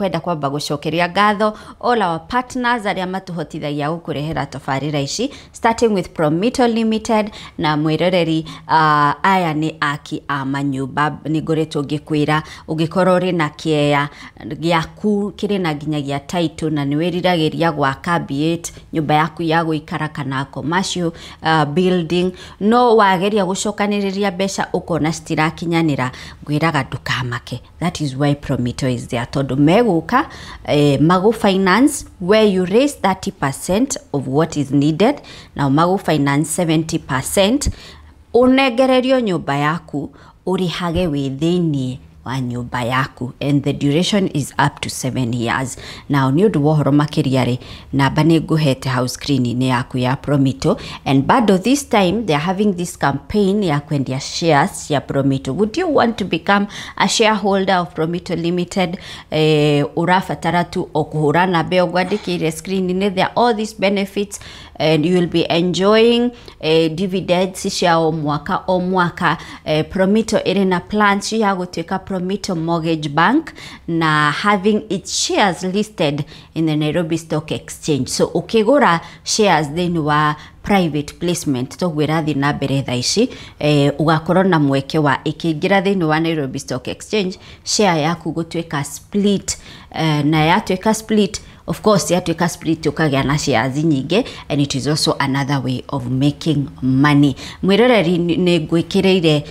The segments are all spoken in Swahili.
kwenda kwamba gucokeria ngatho all our partners aria matuhotithagia gukurehera tabarira ici, starting with Promito Limited na mwiroreri aya ni aki a manyumba. Ni ngoretwo ngikwira ungikorwo ri na kieya giaku kiri na ginyagia title na ni wiriragiria gwaka B8 nyumba yaku ya guikara kana commercial building, no wageria gucokaniriria mbeca ukona stirakinyanira, ngwiraga ndukamake. That is why Promito is there, tondu meguka magu finance where you raise 30% of what is needed, now magu finance 70%, unegererio nyumba yaku urihage withini wa nyumba yaku, and the duration is up to 7 years. Now ni undu wohoro makiria ri namba ni nguhete house screen ni yaku ya Promito, and bado this time they are having this campaign ya kwendia shares ya Promito. Would you want to become a shareholder of Promito Limited? Urafatara tu okuhura na be ogwandikire screen ni, there are all these benefits and you will be enjoying dividends cia o mwaka. Promito irina plans ya gutwika Promito Mortgage Bank na having its shares listed in the Nairobi Stock Exchange. So ukigura shares then wa private placement to gwirathi na mbere tha ici ugakorwo na mweke wa ikingira thini wa Nairobi Stock Exchange share yaku gutwika split, na yatwika split, of course yatwika split ukagia na shares nyingi, and it is also another way of making money. Mwiroreri ni ngwikireire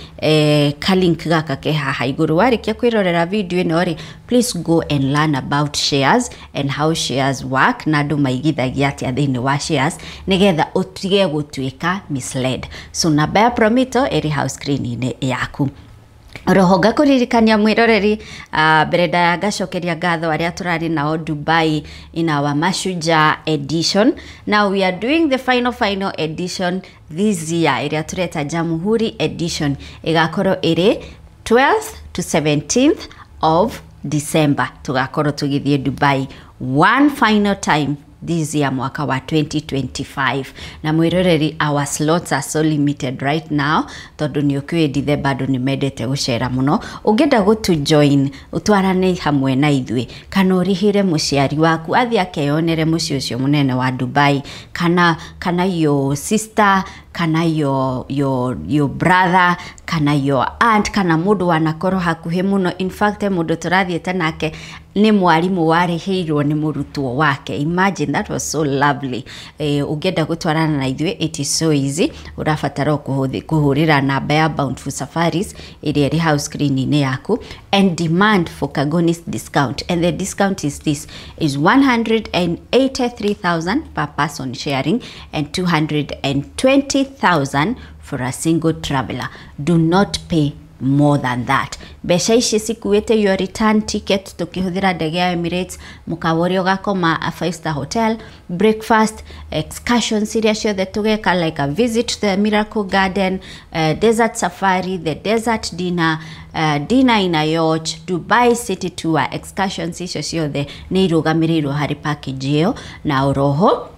kalink gaka ke haha iguru, warikia kwirorera video ino ri, please go and learn about shares and how shares work na andu maigithagia atia thini wa shares nigetha utige gutwika misled. So namba ya Promito eri house screen ine yaku. Rohoga kuririkania mwiroreri bereda ya gacokeria ngatho aria turari nao Dubai in our Mashujaa edition. Now we are doing the final edition this year, iria tureta Jamhuri edition, igakorwo iri 12th to 17th of December. Tugakorwo tugithie Dubai one final time this year, mwaka wa 2025. Na mwiroreri, our slots are so limited right now, tondu ni ukwendithe bado ni mendete gucera muno. Ungenda go to join utwarane hamwe na ithui, kana urihire muciari waku athi akeyonere muci ucio munene wa Dubai, kana your sister, kana your brother, kana your aunt, kana mundu wanakoro hakuhe muno. In fact mundu turathiete nake ni mwarimu warihirwo ni murutwo wake. Imagine, that was so lovely. Ungenda gutwarana na ithui, it is so easy. Urafatara kuhurira namba ya Bountiful Safaris iri eri house screen ine yaku, and demand for Kagoni's discount, and the discount is this, is 183,000 per person sharing and 220,000 for a single traveler. Do not pay more than that. Besha ici sikuete your return ticket tukihudhira ndege ya Emirates, mukawori ugakoma a 5-star hotel, breakfast, excursion series the tugeka like a visit to the Miracle Garden, desert safari, the desert dinner, dinner in a yacht, Dubai city tour, excursion series the nirugamiriro hari package yo na uroho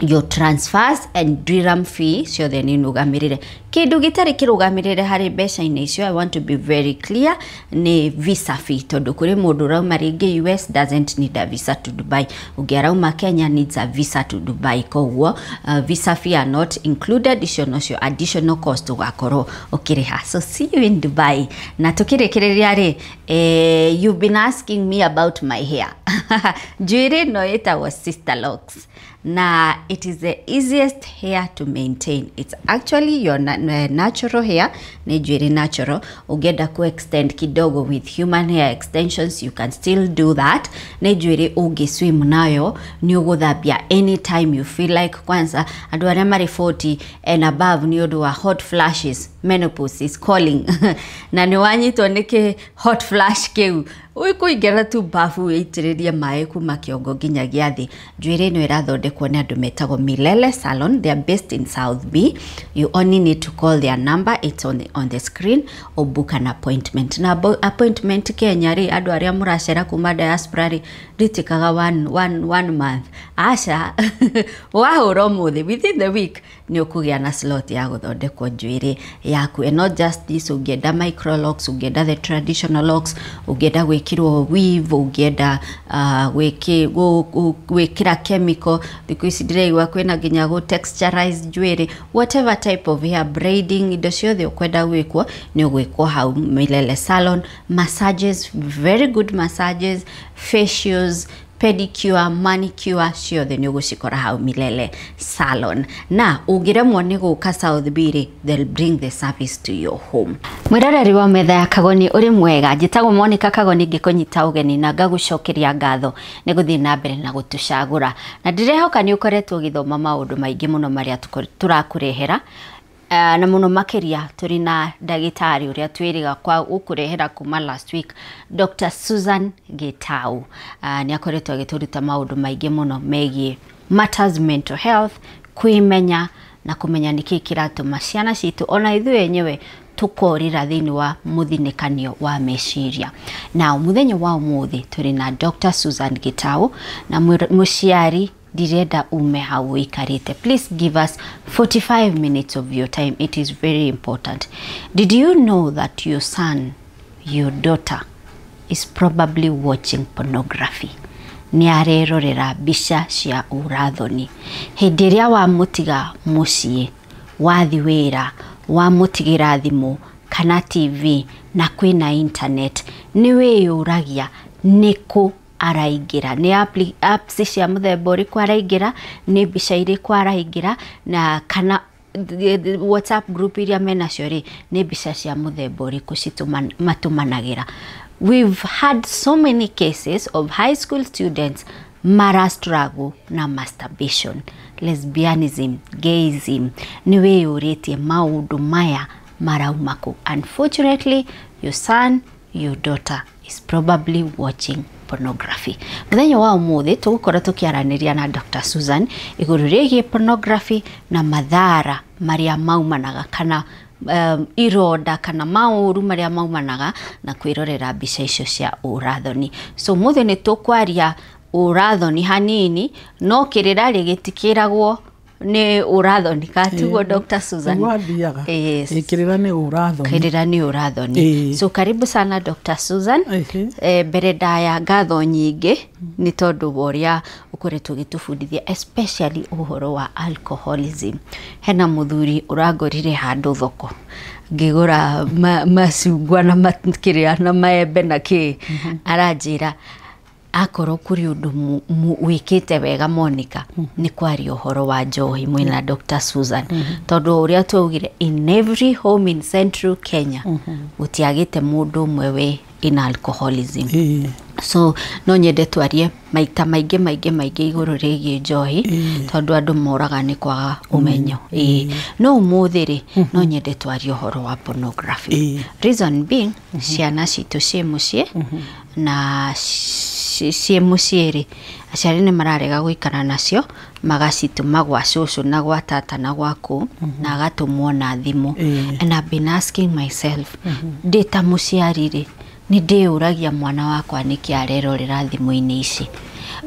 your transfers and dirham fee sio the nirugamirire kindu gitari kirugamirire hari besha inesio. I want to be very clear, ni visa fee, tondu kuri mundu rauma ringi US doesn't need a visa to Dubai, ugerauma Kenya needs a visa to Dubai. Koguo visa fee are not included, icio additional cost ugakoro ukiriha. So see you in Dubai. Na tukirekereria ri you've been asking me about my hair. Juiri no ita was sister locks. Na it is the easiest hair to maintain. It's actually your natural hair, ni juiri natural. Ugenda ku extend kidogo with human hair extensions, you can still do that. Ni juiri ugi swim nayo, ni uguthabia anytime you feel like. Kwanza andu aria mari 40 and above ni undu wa hot flashes, menopause is calling. Na ni wanyitwo niki hot flash kiu, uikuingera tu bafu uitiriria mai kuma kiongo nginya giathi. Juiri no irathonde ithondekwo nĩ andũ metagwo Milele Salon. They are based in South B. You only need to call their number, it's on the screen, or book an appointment. Na appointment Kenya ri andũ arĩa mũracera kuma diaspora ri ritikaga one month. Asha wahũra mũthĩ within the week nĩ ũkũgĩa na slot ya gũthondekwo njuĩrĩ yaku. And not just this, ũngĩenda microlocks, ũngĩenda the traditional locks, ũngĩenda gwĩkĩrwo weave, ũngĩenda gwĩkĩra chemical, thikũ ici ndĩraigua kwĩna nginya gũ texturize njuĩrĩ, whatever type of hair braiding, indo ciothe ũkwenda gwĩkwo nĩ ũgwĩkwo hau Milele Salon. Massages, very good massages, facials, pedicure, manicure, ciothe nĩ ũgũcikora hau Milele Salon. Na ũngĩremwo nĩ gũka South B, they'll bring the service to your home. Mwĩroreri wa Metha ya Kagoni ũrĩ mwega, njĩtagwo Mwanake Kagoni, ngĩkũnyita ũgeni na ngagũcokeria ngatho nĩ gũthiĩ na mbere na gũtũcagũra. Na ndĩrehoka nĩ ũkoretwo ũgĩthoma maũndũ maingĩ mũno marĩa tũrakũrehera. Na muno makeria turi na ndagĩtarĩ ũrĩa twĩrĩga kwa ũkũrehera kuma last week, Dr Susan Gitau. Nĩ akoretwo agĩtũruta maũndũ maingĩ mũno megiĩ matters mental health, kwĩmenya na kũmenya nĩkĩ kĩratũma ciana citũ ona ithuĩ enyewe tukorĩra thĩinĩ wa mũthinĩkanio wa meciria. Na mũthenya wa ũmũthĩ turi na Dr Susan Gitau na mũciari direda ume hau ikarite. Please give us 45 minutes of your time. It is very important. Did you know that your son, your daughter, is probably watching pornography? Nĩ arerorera mbica cia ũrathoni. Hĩndĩ ĩrĩa wamũtiga mũciĩ, wathi wĩra, wamũtigĩra thimũ kana TV na kwĩna internet, nĩ wĩyũragia nĩkũ araingira, nĩ apps cia mũthemba ũrĩkũ araingira, nĩ mbica irĩkũ araingira, na kana WhatsApp group iria menacio rĩ nĩ mbica cia mũthemba ũrĩkũ matumanagĩra. We've had so many cases of high school students mara struggle na masturbation, lesbianism, gayism. Nĩ wĩyũrĩtie maũndũ maya maraumako. Unfortunately, your son, your daughter is probably watching pornography. Mũthenya wa ũmũthĩ tũgũkorwo tũkĩaranĩria na Dr Susan igũrũ rĩgiĩ pornography na mathara marĩa maumanaga kana ironda kana maũru marĩa maumanaga na kwĩrorera mbica icio cia ũrathoni. So mũthĩ nĩ tũkwaria ũrathoni hanini, no kĩrĩra rĩgĩtikĩragwo nĩ ũrathoni katugo Dr Susan. Yes. Kĩrĩra nĩ ũrathoni. Kĩrĩra nĩ ũrathoni. So karibu sana Dr Susan. Mbere ndaya ngatho nyingĩ nĩ tondũ ũrĩa ũkoretwo ũgĩtũbundithia especially ũhoro wa alcoholism. Hena mũthuri ũrangorire handũ thoko ngĩgũra macungwa na makĩrĩa na maembe na kĩ, aranjĩra akorwo kuri ũndũ wĩkĩte wega Monica nĩ kwaria ũhoro wa njohi mwĩna Dr Susan, tondũ ũrĩa twaugire in every home in central Kenya gũtiagĩte mũndũ ũmwe we in alcoholism. So no nyende twarie maita maingĩ igũrũ rĩgiĩ njohi tondũ andũ moraga nĩ kwaga ũmenyo. No ũmũthĩ rĩ no nyende twarie ũhoro wa pornography. Reason being ciana citũ ciĩ mũciĩ na ciĩ mũciĩ rĩ aciari nĩ mararega gũikara nacio, magacitũma gwa cũcũ na gwa tata na gwaku na agatũmwo na thimũ. And I've been asking myself, ndĩ ta mũciari rĩ nĩ ndĩũragia mwana wakwa nĩkĩ arerorera thimũ-inĩ ici.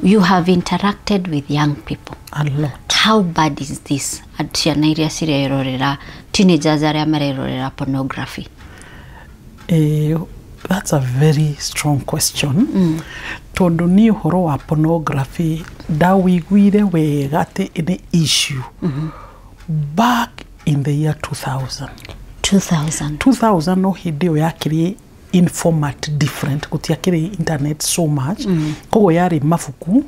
You have interacted with young people a lot. How bad is this? Ciana iria cirerorera, teenagers arĩa marerorera pornography. That's a very strong question. Tondũ nĩ ũhoro wa pornography ndawĩiguire wega atĩ nĩ issue back in the year 2000 no hĩndĩ ĩyo yakĩrĩ in format different, gũtiakĩrĩ internet so much. Koguo yarĩ mabuku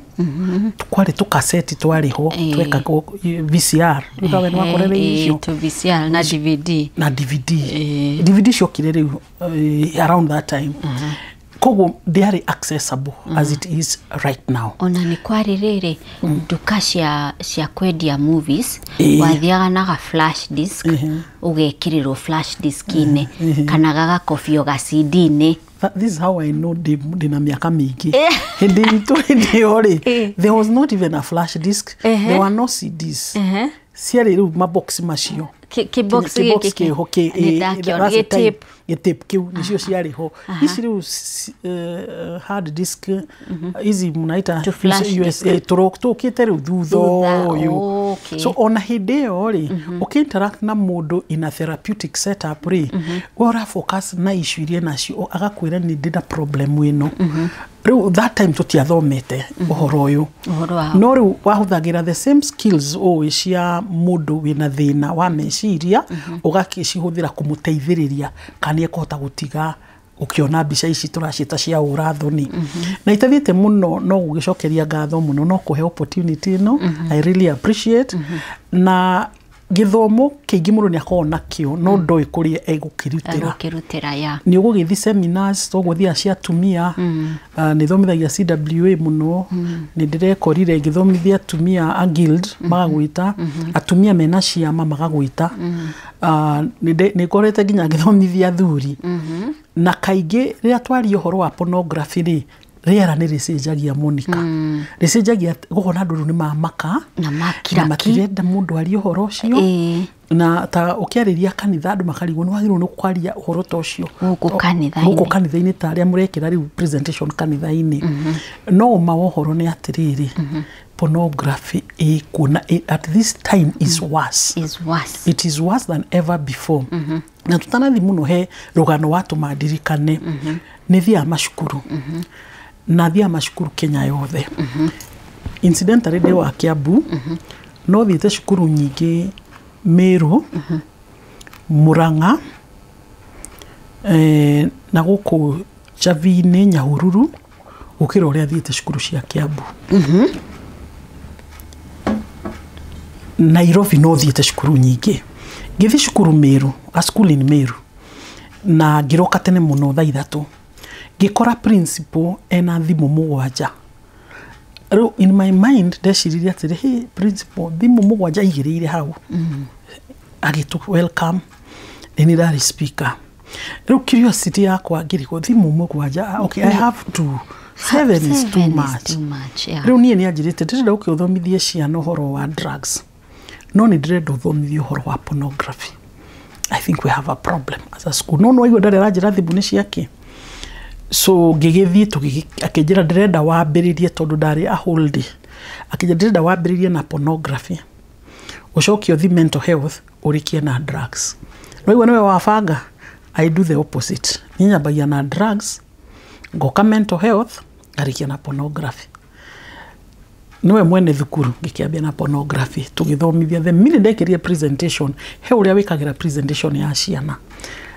twarĩ tũkaseti twarĩho twekagwo VCR ũkawe nĩ wakorere icio to VCR na DVD ciokire rĩu around that time. Koguo they accessible as it is right now. Ona nĩ kwarĩ rĩrĩ nduka cia kwendia movies wathiaga na flash disk ũgekĩrĩrwo flash disk-inĩ kana gagakobio ga CD-inĩ This is how I know ndina miaka mingi. There was not even a flash disk. There were no CDs. Ciarĩ rĩu mabox macio. Kibox gĩkĩ. Gĩtape kĩu nĩcio ciarĩ ho. Ici rĩu hard disk ici mũnaita USA tũrokĩte rĩu thutha ũyũ. So ona hĩndĩ ĩyo rĩ ũkĩinteract na mũndũ in a therapeutic setup rĩ ora focus na issue iria nacio agakwĩra nĩ ndĩ na problem ĩno. Rĩu that time tũtiathomete ũhoro ũyũ. No rĩu wahũthagĩra the same skills cia mũndũ wĩna thĩna wa meciria ũgakĩcihũthĩra kũmũteithĩrĩria kana ekũhota gũtiga ukiona mbica ici tũracita cia ũrathoni. Na itathiĩte mũno no gũgĩcokeria ngatho mũno no kũhe opportunity ĩno. I really appreciate. Na gĩthomo kĩingĩ mũndũ nĩakoragwo nakĩo no ndoĩ kũrĩa egũkĩrutĩra ya nĩ ũgũgĩthiĩ seminars tũgũthiĩ cia atumia nĩthomithagia CWA mũno nĩ ndĩrekorire ngĩthomithia atumia a guild magagwĩta atumia mena ciama magagwĩta nĩngorete nginya ngĩthomithia athuri na kaingĩ rĩrĩa twaria ũhoro wa pornography rĩ rĩera nĩ rĩcenjagia Monica rĩcenjagia gũkona andũ nĩ mamaka na matirenda mũndũ arie ũhoro ũcio na ta ũkĩarĩria kanitha andũ makarigwo nĩ wagĩrĩirwo nĩ kwaria ũhoro ta ũcio gũkũ kanitha-inĩ ta arĩa mũrekĩra rĩu presentation kanitha-inĩ no ũma ũhoro nĩ atĩrĩrĩ pornography at this time is worse. It is worse than ever before. Na tutanathi mũno he rũgano watũmandirikane nĩ thia macukuru na thia macukuru Kenya yothe. Incidentally ndĩ wa Kiambu no thiĩte cukuru nyingĩ Meru Murang'a na gũkũ Javi-inĩ Nyahururu gũkĩra ũrĩa thiĩte cukuru cia Kiambu. Nairobi no thiĩte cukuru nyingĩ. Ngĩthiĩ cukuru Meru, a school in Meru na ngĩroka tene mũno thaa 3 ngĩkora principal ena thimũ 7. Rĩu in my mind ndeciririe atĩrĩ hey principal thimũ 7 igĩrĩire hau agĩtũ welcome ni ndarĩ speaker. Rĩu curiosity yakwa ngĩrigwo thimũ 7 okay I have to 7 is too much. Rĩu niĩ nĩanjĩrĩte ndĩrenda gũkĩthomithia ciana ũhoro wa drugs no nĩ ndĩrenda ũthomithie ũhoro wa pornography. I think we have a problem as a school. No igwe ndarĩ ranjĩra thimũ nĩ ciake. So ngĩgĩthiĩ akĩnjĩra ndĩrenda wambĩrĩrie tondũ ndarĩ a hold akĩnjĩra ndĩrenda wambĩrĩrie na pornography ũcokie ũthi mental health ũrikie na drugs. No igwe nĩwe wabanga. I do the opposite. Nyambagia na drugs ngoka mental health ngarikia na pornography. Niwe mwene thukuru ngĩkĩambia na pornography tũgĩthomithia the minute ndekĩria presentation he ũrĩa wĩkagĩra presentation ya ciana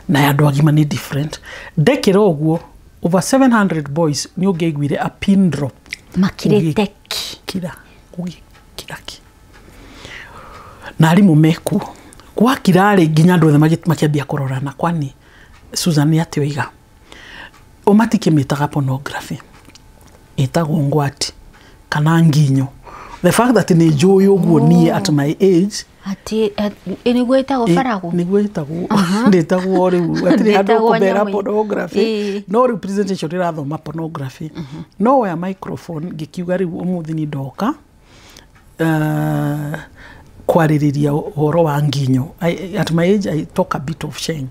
na andũ agima nĩ different. Ndekĩra ũguo over 700 boys nĩ ũngĩaiguire a pin drop makirĩte kira na arimũ meku gwakirarĩ nginya andũ othe makĩambia kũrorana kwani Susan nĩ atĩoiga ũmatikĩmĩtaga pornography ĩtagwo ngwati kana nginyo. The fact that nĩ njũĩ ũguo niĩ at my age nĩguo ĩtagwo baragu nĩguo ĩtagwo ndĩtagwo rĩu atirĩ andũ kũbera pornography no rĩu presentation ĩrathoma pornography no ya microphone ngĩkiuga rĩu ũmũthĩ nĩ ndoka kwarĩrĩria ũhoro wa nginyo. At my age I talk a bit of shame.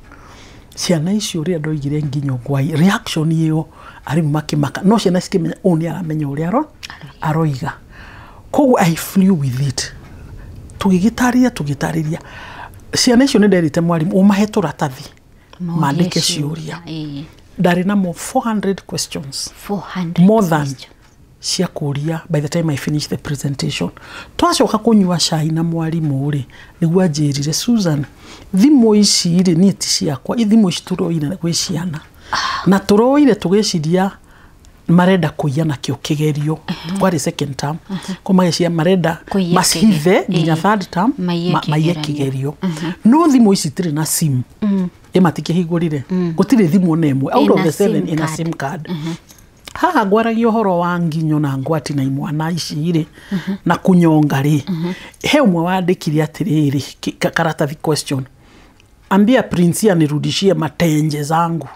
Ciana icio ũrĩa ndoigire nginyo gwai reaction ĩyo arimũ makĩmaka no ciana cikĩmenya nĩ aramenya ũrĩa aroiga. Koguo I flew with it. Tũgĩtarĩria ciana icio nĩ nderĩte mwarimũ ũmahe tũratathi mandĩke ciũria. Ndarĩ namo 400 questions. 400 more than cia kũria by the time I finished the presentation. Twacoka kũnyua cai na mwarimũ rĩ nĩguo anjĩrire Susan thimũ ici rĩ niĩ ti ciakwa thimũ ici tũroire gwĩ ciana na tũroire tũgĩciria marenda kũiya nakĩo kĩgerio kwarĩ second term kũmagĩcia marenda macithe nginya third term maiye kĩgerio no thimũ ici tirĩ na sim ĩmatikĩhingũrire gũtirĩ thimũ na ĩmwe out of the 7 in a sim card. Haha ngwaragia ũhoro wa nginyo na ngwati na imwana ici rĩ na kunyonga rĩ he ũmwe wandĩkire atĩrĩrĩ karatathi question ambia prince anirudishie matenje zangu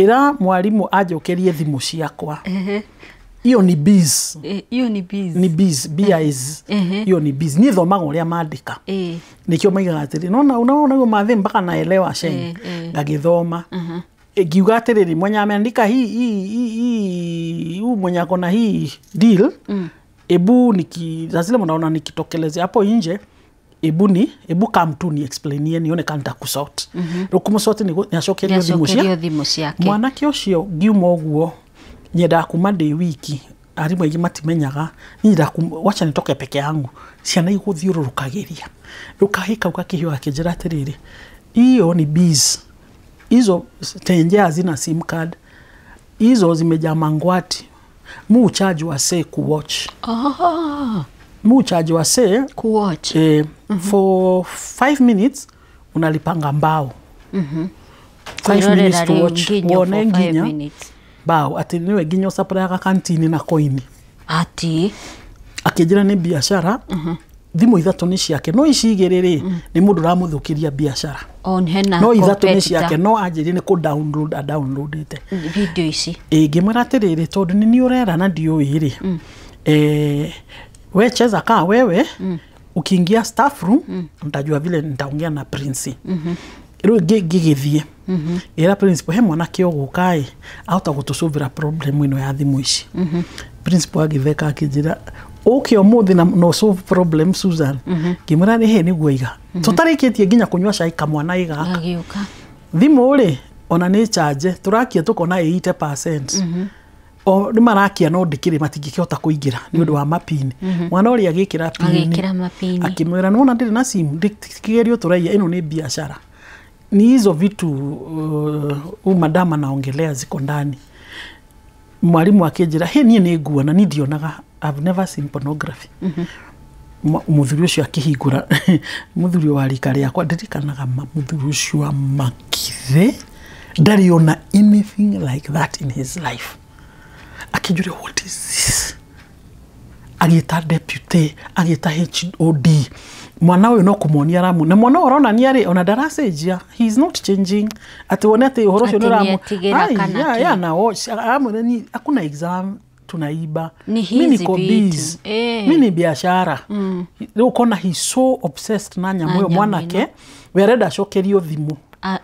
ira mwarimu ajokerie thimu ciakwa iyo ni biz iyo ni biz ni biz biz iyo ni biz ni thomaga uria mandika nikio maigaga atiri nona unaona mathe mpaka naelewa shen ngagithoma ngiuga atiriri mwenye ameandika hii mwenye akona hii deal ebu lazima mnaona nikitokeleze hapo nje ebu come tu ni explainie nione kana takusort rukumusort ni nyacokerio thimu ciake mwanake ucio ngiuma uguo nyenda kuma de wiki arimu aigi matimenyaga nira wacha nitoke peke yangu ciana iguthiururukagiria rukahika ukakihio akijira atiriri iyo ni biz hizo tenje hazina sim card hizo zimejaa mangwati mu charge wa say ku watch mu charge wa say ku watch for 5 minutes unalipanga mbao 5 minutes to watch one nginya bao ati niwe ginyo supply ka kantini na coin ati akijira ni biashara thimu ithatu ni ciake no icigiriri ni mundu ramuthukiria biashara on hena no ithatu ni ciake no ajiri ni ku downloadite video ici ngimwira atiriri tondu ni urera na ndiuiri we cheza ka wewe ukiingia staff room utajua vile nitaongea na prince ero gigithie era principal he mwanake ogukai auta gutusuvira problem ino ya thimu ici principal agitheka akijira okay omuthi no solve problem Susan kimura ni he ni guiga tutarikitie ginya kunywa cai kamwana iga agiuka thimu ri ona ni charge turakia tukona 80% o ni marakia no ndikire matingikihota kuingira ni undu wa mapini mwana uri agikira mapini akimwira nona ndiri na simu ndikigerio turaia ino ni biashara ni hizo vitu madama naongelea ziko ndani mwalimu akijira he nie ni nguona ni ndionaga I've never seen pornography muthuri ucio akihingura muthuri wa rika riakwa ndirikanaga muthuri ucio wa makithe ndariona anything like that in his life akijure what is this agita deputy agita HOD mwana uyu no kumuonia ramu na mwana urona ni ari ona darasejia he is not changing atione ati uhoro ucio ni ramu ya na amwe ni hakuna exam tunaiba mimi niko busy mimi biashara leo kona he so obsessed na nyamoyo mwanake wereda shokerio thimu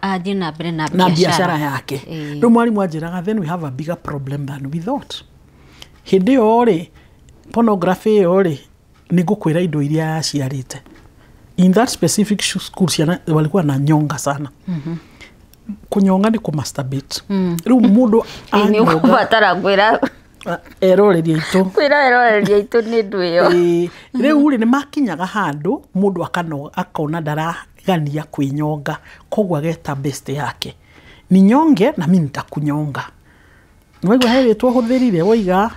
adina brena na biashara yake ndo mwalimu ajiraga then we have a bigger problem than we thought hindi ore pornography ore ni gukwira indo iria yaciarite in that specific school ciana walikuwa na nyonga sana kunyonga ni ku masturbate riu mundu ni ukubatara gwira eroreria itu kwira eroreria itu ni ndu iyo riu ri ni makinyaga handu mundu akona daragania kwinyonga kogwa geta best yake ni nyonge na mimi nitakunyonga Nwego hele twahuthirire woiga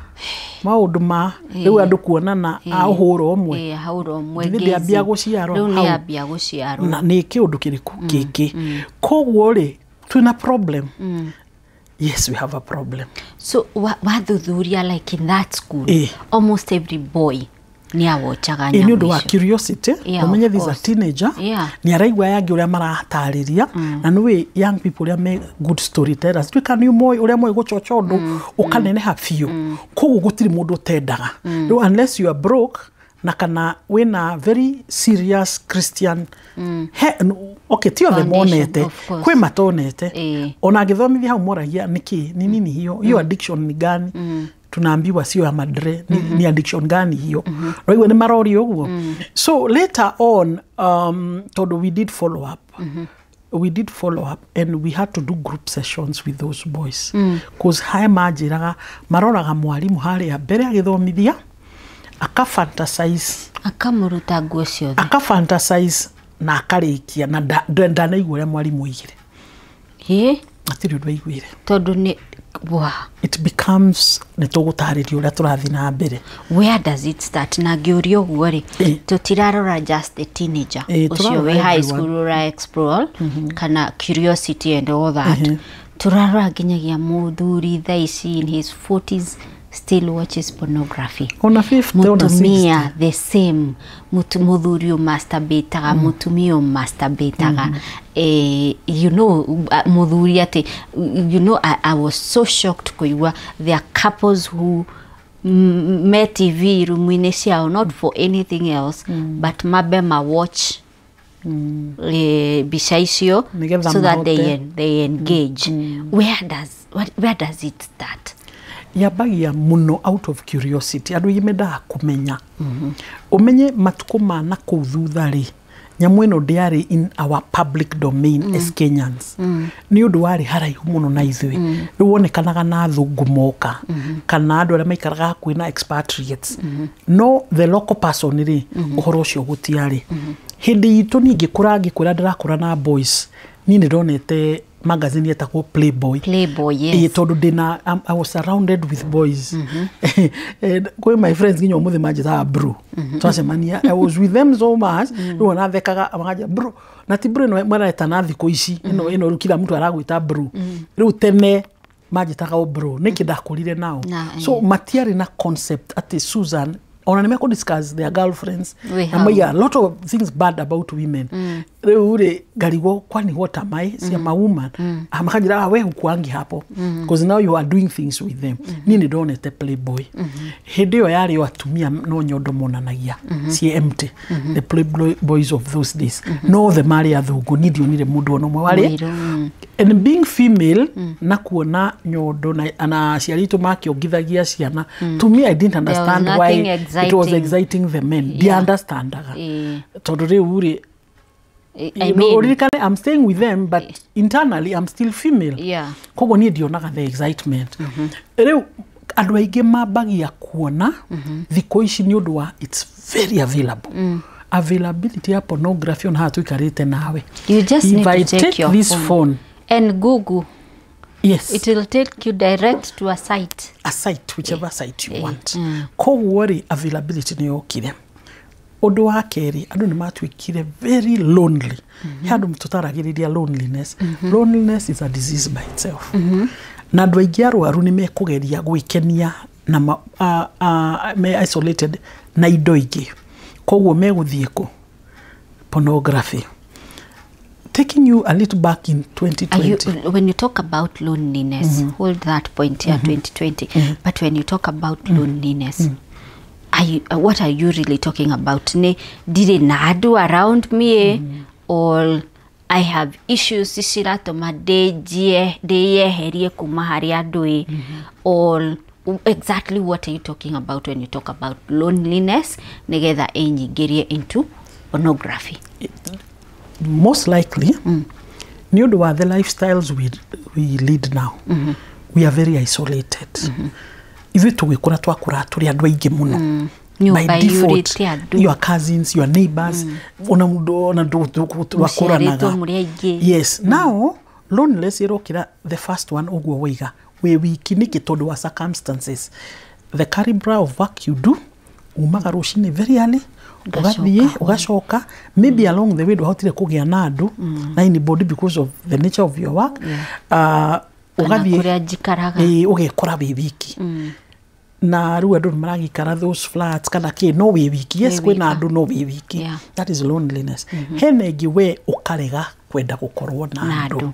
maundu ma riu andu kuonana ahuro omwe ahuro omwe ngi ambia guciarwo riu ni ambia guciarwo na ni kiundu kiriku kiki kogwo ri twina problem yes we have a problem so wathuthuria like in that school almost every boy ni awochaga nyamũ icio wa curiosity umenye these a teenager ni araigwa yangi uria maratariria na nwe young people uria me good storytellers twika ni moyo uria moyo gucocha undu ukaneneha biũ koguo gutiri mundu tendaga unless you are broke na kana wina very serious Christian okay tio the monete kwe matonete ona githomithia hau moragia niki ni nini hiyo addiction ni gani tunaambiwa sio ya madre ni addiction gani hiyo raiwe ni marori uguo so later on we did follow up and we had to do group sessions with those boys cause haya majiraga maroraga mwalimu hali ya mbere agithomithia akamuruta nguo ciothe akafantasize na akarikia na ndanaigua uria mwalimu igire atiri undu aiguire tondu ni it becomes netugutariria uria turathi na mbere where does it start na ngiuria uguo ri tutirarora just the teenager ucio we high school ura explore kana curiosity and all that turarora nginyagia muthuri thaici in his 40s still watches pornography. On a fifth, mutumia the same. Muthuri masturbataga, mutumia masturbataga. You know, muthuri ati, you know, I was so shocked kuigua there are couples who met TV rumwine ciao, not for anything else, but mabe ma watch bica icio so that they engage. Where does it start? Yabagia muno out of curiosity. Adu yimeda kumenya. Umenye matuko mana kuthutha ri. Nyamu ino diari in our public domain as Kenyans. Ni undu wari haraihu muno na ithui. Ruonekanaga na thungu moka. Kana andu aria maikaraga hakuhi na expatriates. No the local person ri uhoro ucio gutiari. Hindi itu ningi ngikura ndirakura na boys. Ni ndonete magazine yetagwo Playboy. Yes. Tondu dina I was surrounded with boys. Kwe my friends nginyo muthi manjita bro. Twacemania I was with them so much. Ro na thekaga amaja bro. Na ti bro no mara etana thiko ici. Ino rukira mtu aragwita bro. Riu tene manjitaga bro. Niki ndakurire nao. So matiari na concept ati Susan ona nimeko discuss their girlfriends. A lot of things bad about women. Ure garigo kwani what am I? Si am a woman. Amakajira we hukuangi hapo. Because now you are doing things with them. Nini donete Playboy. Hedeo yari watumia no nyodo monanagia. Si empty. The Playboys of those days. No the Maria thugu nidi onire mudu ono mwale. And being female na kuona nyodo na siarito maki ogithagia ciana. To me I didn't understand why it was exciting the men. They understand. Todore ure I mean, I'm staying with them, but internally I'm still female. Yeah. Kagoni dionaga the excitement. Reu andu aige mabagia kuona thiko ici ni undu wa it's very available. Availability ya pornography on how to ikarite nawe. You just if need I to take your this phone and Google. Yes. It will take you direct to a site. A site, whichever site you want. Ko worry availability ni okire. Odo wa keri, andu ni matwikire very lonely. Handu mtutaragiriria loneliness. Loneliness is a disease by itself. Na andu aingi arwaru ni mekugeria gwikenia na me isolated na indo ingi. Koguo meguthie ku pornography. Taking you a little back in 2020. When you talk about loneliness, hold that point here, 2020. But when you talk about loneliness, what are you really talking about? Ne did nadu around me, or I have issues sisirato de herie kumahari adui, or exactly what are you talking about when you talk about loneliness? Negeda enyigerie into pornography. Most likely, new to the lifestyles we lead now, we are very isolated. Even to wikura twakura turi andu aingi muno. By default, your cousins, your neighbors, yes. Now, loneliness irokira the first one ogwo wiga. We kiniki todo wa circumstances. The caliber of work you do, umaga rushini very early. Ugashoka, maybe along the way do hotire kugia na andu na anybody because of the nature of your work. Ugekora wiki. Na ru andu maragikara those flats kana ke no wiki. Yes, kwena andu no wiki. That is loneliness. Henegi we ukarega kwenda gukorwo na andu.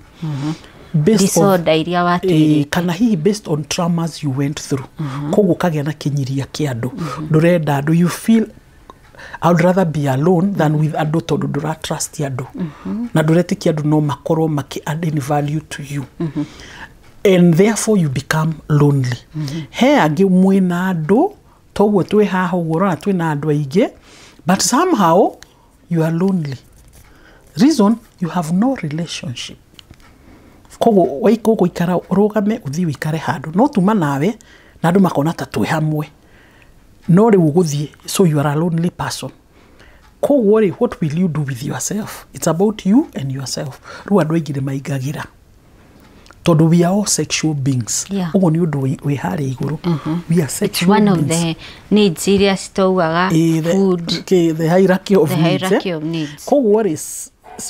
Kana hihi based on traumas you went through. Koguo kagia na kinyiria kia andu. Ndurenda andu, you feel I would rather be alone than with ado tondu ndura trust ado. Na nduretikia andu no makorwo maki add value to you. And therefore you become lonely. He agi mwina ado toguo twi haha uguo twi na andu aige, but somehow you are lonely. Reason, you have no relationship. Koguo waiko ikara rogame uthi wikare handu no tuma nawe na andu makona ta twi hamwe. No re uguthie, so you are a lonely person. Ko worry, what will you do with yourself? It's about you and yourself. Ru andu aigire maigagira. Todo we are all sexual beings. Ogo ni undu we hari iguru. We are sexual beings. It's one of the needs serious towaga food. The hierarchy of needs. The hierarchy of needs. Ko worry,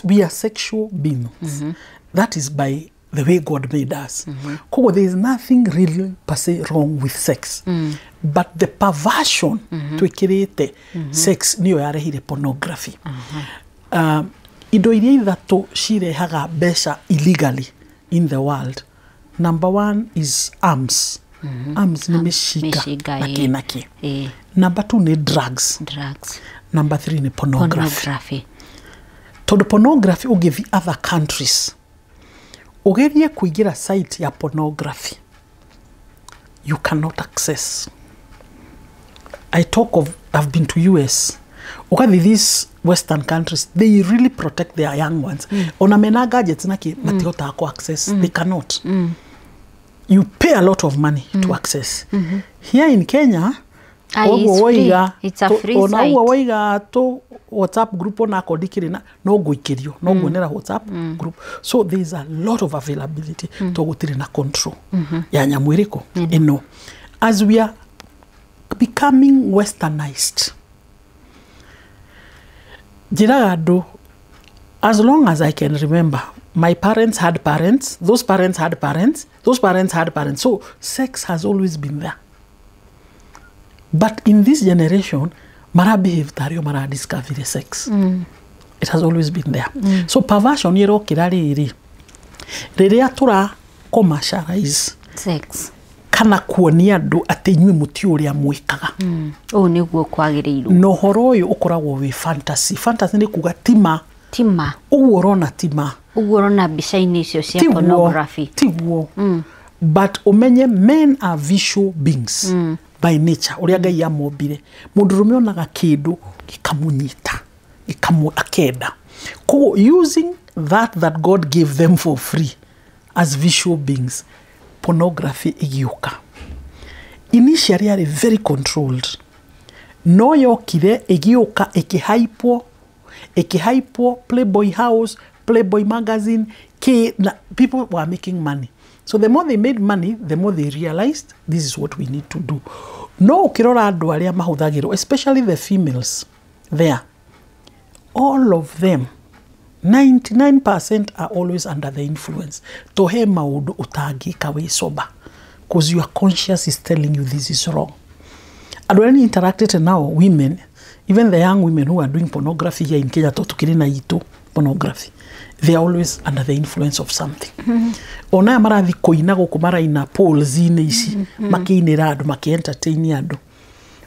we are sexual beings. That is by the way God made us. Kogo, there is nothing really per se wrong with sex. But the perversion twikirite sex niyo yarehire pornography. Indo iria ithatu cirehaga mbeca illegally in the world. Number one is arms. Arms ni mishiga na kinaki. Number two ni drugs. Number three ni pornography. To the pornography ugithi other countries. Ugerie kuingira site ya pornography. You cannot access. I've been to US. Okay, these Western countries, they really protect their young ones. Ona mena gadgets naki matihota ako access. They cannot. You pay a lot of money to access. Here in Kenya, it's free. It's a free site. Ona waiga to WhatsApp group ona kodikiri na no guikirio no gonera WhatsApp group. So there is a lot of availability to gutiri na control ya nyamwiriko eno. As we are becoming westernized, Jiragado, as long as I can remember, my parents had parents, those parents had parents, those parents had parents. So sex has always been there. But in this generation, mara behave tario mara discover sex. It has always been there. So perversion yero kirari iri. Riria tura commercialize sex. Kana kuonia andu ati inyuĩ muti uria mwikaga. Niguo kwagĩrĩirwo. No horo ũyũ ũkoragwo wi fantasy. Fantasy ni kuga tima. Ũguo ũrona tima. Ũguo ũrona mbica-inĩ icio cia pornography. Tiguo. But umenye men are visual beings by nature. Uria Ngai amombire. Mũndũrũme onaga kĩndũ gĩkamunyita, akenda. Koguo using that God gave them for free as visual beings, pornography igioka. Initially are very controlled. No yokire igioka ekihypo Playboy House, Playboy magazine, people were making money. So the more they made money, the more they realized this is what we need to do. No kirora andu aria mahuthagirwo, especially the females there. All of them 99% are always under the influence. Tohe maudu utangika we soba. Because your conscience is telling you this is wrong. And when you interacted now, women, even the young women who are doing pornography here in Kenya, tukirina ito pornography, they are always under the influence of something. Ona marathi koina guku maraina polls ine ici, makiinira andu, maki-entertain andu.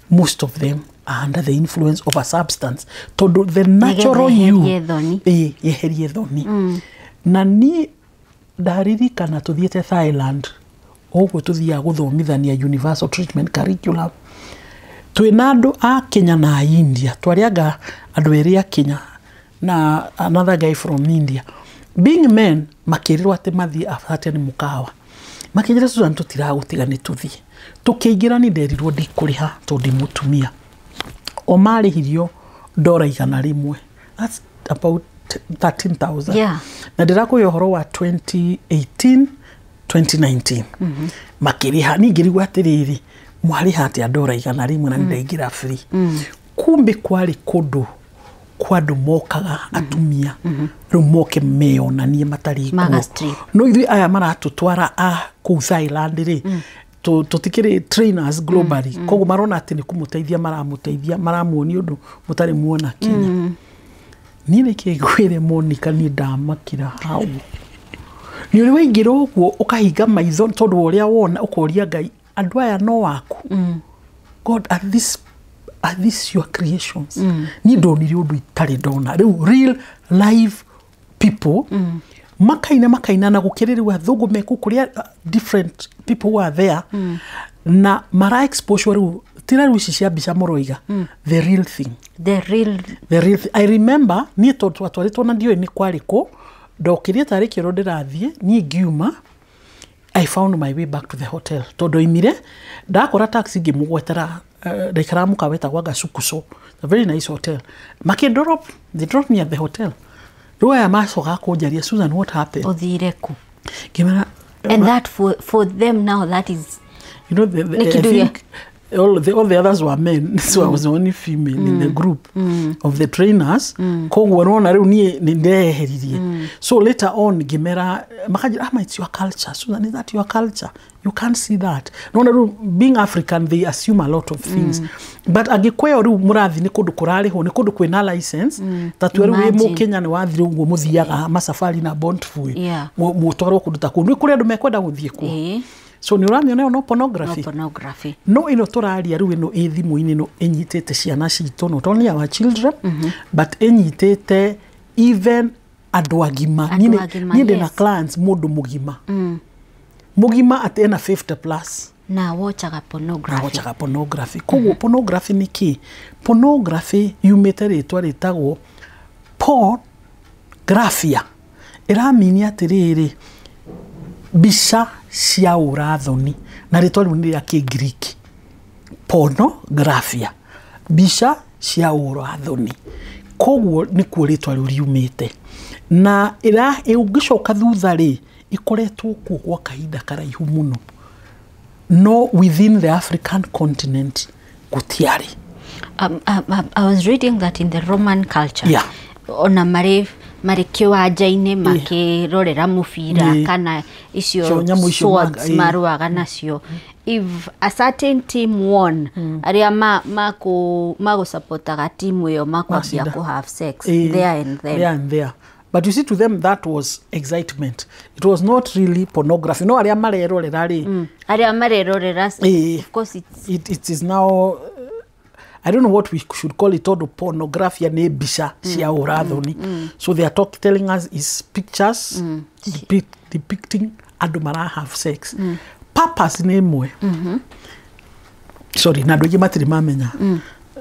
Most of them are under the influence of a substance. Todo the natural you. Yeherie thoni. Na ni ndaririkana tuthiete Thailand. Oguo tuthia guthomithania universal treatment curriculum. Twina andu a Kenya na India. Twariaga andu eri a Kenya na another guy from India. Being men, makirirwo ati mathi afate ni mukawa. Makijira Susan tutiragutigana ni tuthi. Tukiingira ni nderirwo ndikuriha tondi mutumia. Omarihirio $100. That's about 13,000. Yeah. Na ndirako yohoro wa 2018 2019. Makiriha ni ngirigwa atiriri mwariha ati $100 na ndaingira free. Kumbe kwari kodo kwadu mokaga atumia rumoke meonanie matari ko no ithui aya maratutwara ku Thailand ri tutikire trainers globally koguo marona ati ni kumuteithia maramuonia undu mutari muona Kenya ni nikigwire Monica ni ndamakira hau ni uri waingira uguo ukahinga maitho tondu uria wona ukoria Ngai andu aya no waku God are these your creations? Ni ndonire undu itari ndona real live people makaina na gukiririrwa thugume kukuria different people who are there na mara exposure tira ruci cia bica moroiga the real thing. I remember ni twatwaritwo na ndio ni kwariko ndokirie tariki ro ndirathie ni ngiuma I found my way back to the hotel todo imire ndakora taxi ngimugwetera Dekaramu kaweta waga sukuso, a very nice hotel. They dropped me at the hotel. Roya masoga ko jaria Susan, what happened? Odireku. And that for them now, that is, you know, I think all the others were men, so I was the only female in the group of the trainers. Koguo rona riu nie ndeheririe. So later on gimera makajira it's your culture. Susan, is that your culture? You can't see that. No, being African, they assume a lot of things. But agikweyo riu murathi ni kundu kurariho ni kundu kwina license tatu riu wi mu Kenya ni wathire uguo muthiaga masafari na bond fui mutwarwo kundu ta kundu kuri andu mekwenda guthie ku. So ni uramiona no pornography. No pornography. No ino turaria riu ino ithimu-ini no enyitete ciana citu not only our children but enyitete even andu agima. Ninde na clients mundu mugima. Mugima at ena 50 plus. Na watchaga pornography. Koguo pornography ni ki? Pornography yumete ritwa ritagwo porngraphia. Iramini atiriri bisha cia urathoni na ritwa riu ni ria Kigiriki. Pornographia. Bisha cia urathoni. Koguo ni kuo ritwa riu riumite. Na ungicoka thutha ri ikoretwo kuo kwa kahinda karaihu muno. No within the African continent gutiari. I was reading that in the Roman culture. Yeah. Ona mari kiwanja-ini makirorera mubira kana icio swords maruaga nacio. If a certain team won, aria mago supportaga team iyo makwambia ku have sex there and then. There and there. But you see, to them that was excitement. It was not really pornography. No, aria marerorera ri. Aria marerorera, of course it is now I don't know what we should call it, all pornography and bisha cia urathoni. So they are telling us is pictures depicting andu mara have sex. Purpose ni imwe. Sorry, nadu matiri mamenya.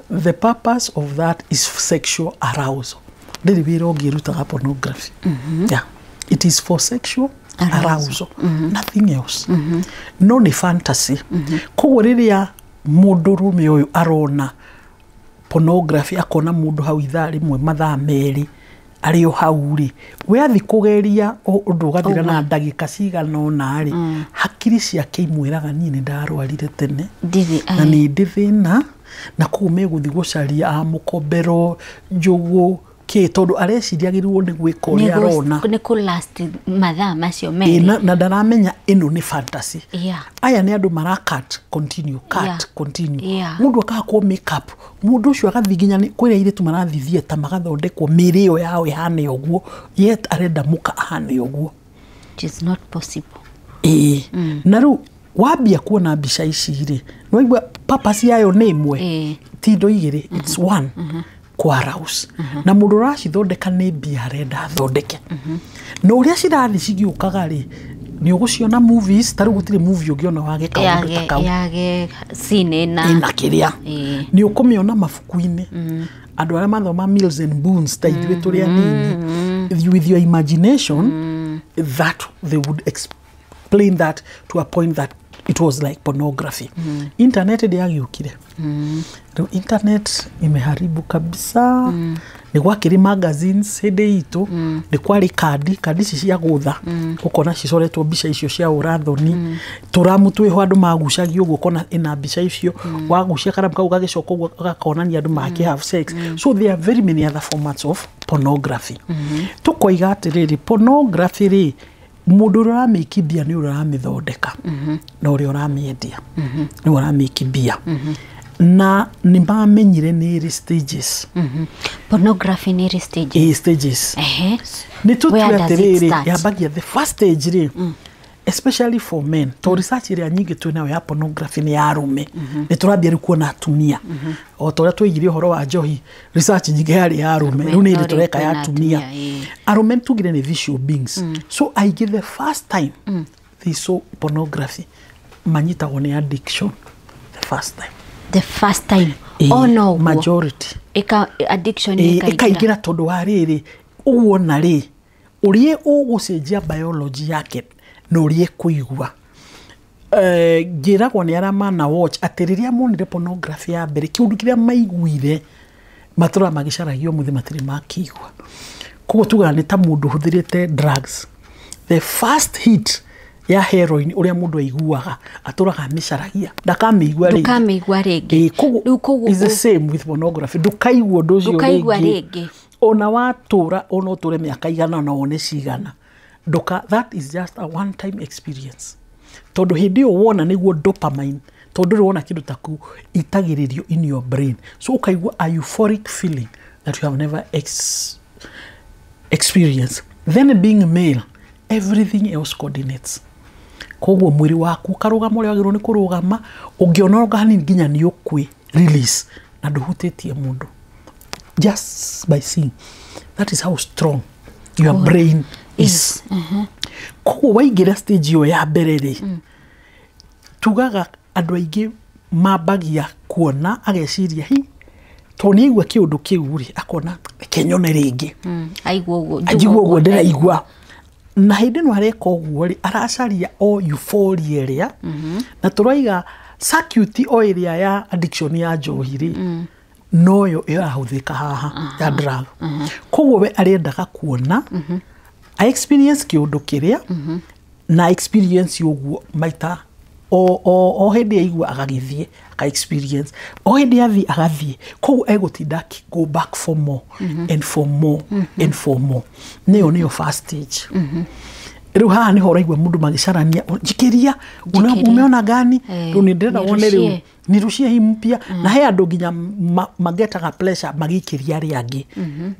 The purpose of that is sexual arousal. Ndiri biro ngirutaga pornography. Yeah. It is for sexual arousal. Nothing else. No ni fantasy. Koguo riria mundu rume uyu arona pornography akona mundu hau ithaa rimwe mathaa meri ari o hau ri we athi kugeria undu gathira na ndagika cigana ona ri hakiri ciake imwiraga nie ni ndarwarire tene na ni ndithina na kuo meguthi gucaria amukombero njugu ki tondu areciria ni gwika uria arona ni ku last mathaa macio meri na ndaramenya ino ni fantasy. Aya ni andu marakat continue mundu akakwo make up mundu ucio agathiginya ni kwira ire tu marathithie ta magathondekwo mirio yao ihane oguo yet arenda muka ahane oguo. It is not possible. Na ru wabia kuona mbica ici ri no igwa purpose yayo ni imwe ti ndo igiri it's one kwa arouse na mundu racithondeka ni mbia arenda thondeke no uria cirathi cigiukaga ri ni uguciona movies taru gutire movie ugiona wage kaundu takau yage scene na kiria ni ukumiona mafuku-ini andu aria mathoma Mills and Boons ta ithuĩ tũrĩa nini with your imagination that they would explain that to a point that it was like pornography. Internet ndiagiukire. Internet imeharibu kabisa. Ni gwakiri magazines hede itu ni kwari kadi cia gutha ukona cicoretwo mbica icio cia urathoni turamu twiho andu magucagio uguo kona ina mbica icio wagucia karamu kau gagicoka uguo gakonania andu maki have sex. So there are very many other formats of pornography. Tukoiga atiriri pornography ri mundu uramikibia ni uramithondeka na uri uramiendia ni uramikibia na ni bamenyire ni stages. Pornography ni stages. Stages. Ni tutuatiriri yabagia the first stage ri especially for men. To research iri nyingi twina ya pornography ni arume. Ni turambia kuona atumia. O toria twigire horo wa njohi research nyingi yari ya arume. Riu ni tureka ya atumia. Arume tugire ni visual beings. So I give the first time they saw pornography manyita one addiction the first time. Oh no, majority addiction ikaingira tondu wa riri uwona ri urie ugucenjia biology yake no urie kuigua giragwo ni ara mana watch atiriria monire pornography ya mbere kiundu kiria maiguire matura magicaragio muthi matiri makigwa koguo tuga ni ta mundu huthirite drugs. The first hit ya heroin uria mundu aiguaga aturaga micaragia ndakamigua ringi koguo is the same with pornography ndukaigua nducio ringi ona watura ona uture miaka igana na one cigana that is just a one time experience tondu hindi yo wona niguo dopamine tondu wona kindu taku itagiririo in your brain so ukaigua a euphoric feeling that you have never experienced. Then being male, everything else coordinates. Koguo mwiri waku karugama uria wagirwo ni kurugama ungionoga hanini nginya ni ukwi release na nduhutitie mundu just by seeing. That is how strong your brain is. Koguo waigira stage yo ya mbere ri tugaga andu aingi mabagia kuona ageciria hi toni igwa kiundu kiu ri akona kenyone ringi aigwo uguo ndiraigwa na hindi no areka uguo ri aracaria o euphoria ria na turaiga circuit o area ya addiction ya njohi ri noyo irahuthika haha ya drug koguo we arendaga kuona a experience kiundu kiria na experience uguo maita o hindi aigua agagithie aka experience o hindi athi agathie koguo egutinda go back for more and for more and for more niyo first stage riu haha niho uraigua mundu magicarania jikiria umeona gani riu ni ndenda wone riu nirushie hii mpya na he andu nginya magetaga pleasure magikiria ri angi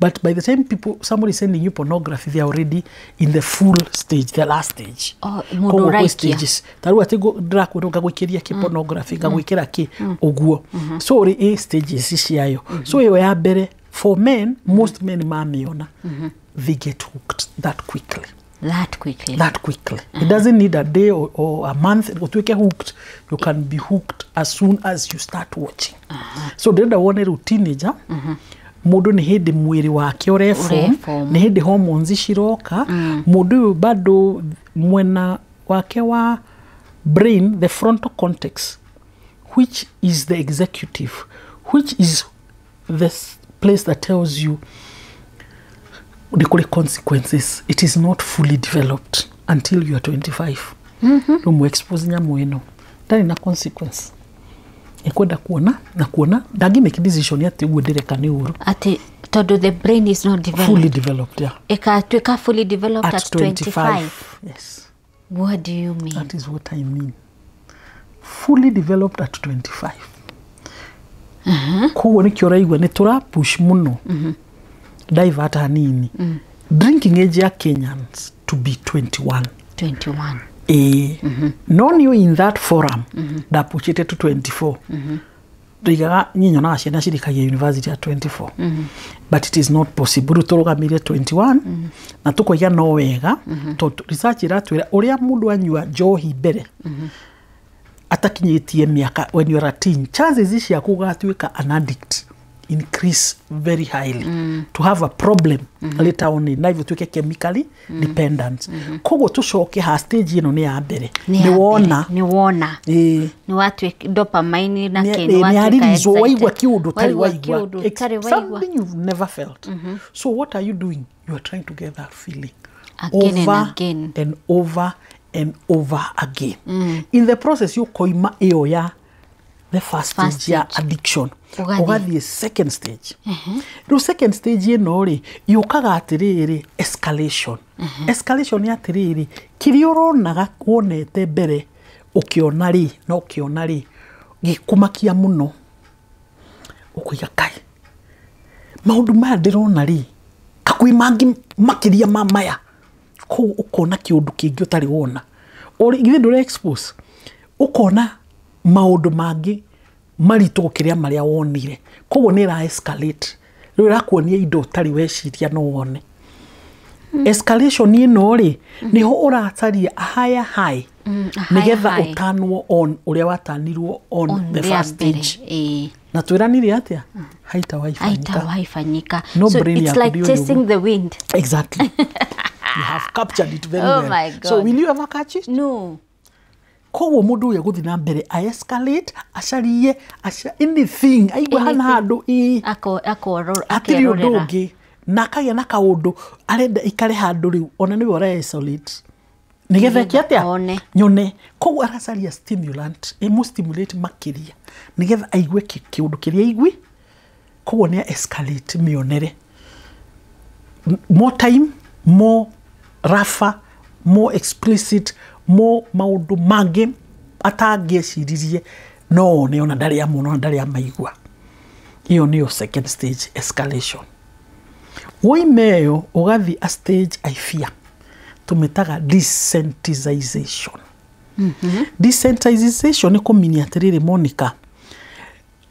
but by the time somebody sending you pornography they are already in the full stage, the last stage. Mundu raikia taru ati ndirakwira ngagwikiria ki pornography ngagwikira ki uguo so ri stages ciayo so yo ya mbere for men most men mamiona they get hooked that quickly. It doesn't need a day or a month to get hooked. You can be hooked as soon as you start watching. So ndenda wone ru teenager mundu ni hindi mwiri wake ureform ni hindi hormones ciroka mundu bado mwena wake wa brain the frontal cortex which is the executive which is the place that tells you the consequences. It is not fully developed until you are 25. Rumu expose nyamweno. That is a consequence. Ekwenda kuona na kuona dagi make decision yati uendereka ni uru. Ati todo the brain is not developed. Fully developed, yeah. Eka fully developed at 25. Yes. What do you mean? That is what I mean. Fully developed at 25. Kuo ni kioraigwa ni tura push muno. Divert hanini. Drinking age ya Kenyans to be 21. Non you in that forum da pushite to 24. Diga nyinyo na ciana cirikagia university at 24. But it is not possible turugamire 21 na tukoiga no wega to research iratwira uria mundu anyua njohi mbere atakinyitie miaka when you are a teen chances cia kugatwika an addict increase very highly to have a problem later on in life to get chemically dependent kogo tucoke ha stage ino ni ya mbere ni wona ni watu dopamine na ni watu waigwa kiundu tari waigwa something you've never felt so what are you doing? You are trying to get that feeling again and over and over again in the process you koima iyo ya the first stage ya addiction ugathie second stage ru second stage ino ri yukaga atiriri escalation ya atiriri kiri uronaga kuonete mbere ukiona ri gikumakia muno ukuiga kai maundu maya ndirona ri kakui mangi makiria mamaya ko ukona kiundu kingi utari wona ori ithe ndure expose ukona maundu mangi marito kiria maria wonire koguo ni ra escalate riu rakuonia indo tari weciria no wone escalation ino ri niho urataria a higher high nigetha utanwo on uria watanirwo on the first stage na twiranire atia haita waifanyika no so it's like chasing the wind exactly you have captured it very well. My God. So will you ever catch it? No. Koguo mundu ya guthi na mbere a escalate acarie anything aigwa hana handu akirorera na kagia na kaundu arenda ikare handu riu ona ni ora isolate nigetha kiatia nyone koguo aracaria stimulant imu stimulate makiria nigetha aigue kiundu kiria igui koguo ni escalate mionere more time more rafa more explicit more maundu mangi atangĩciririe no ni ona ndari ya muno ndari ya maigua iyo niyo second stage escalation woimeyo ugathi a stage I fear tumetaga desensitization. Desensitization ni kuminia atiriri Monica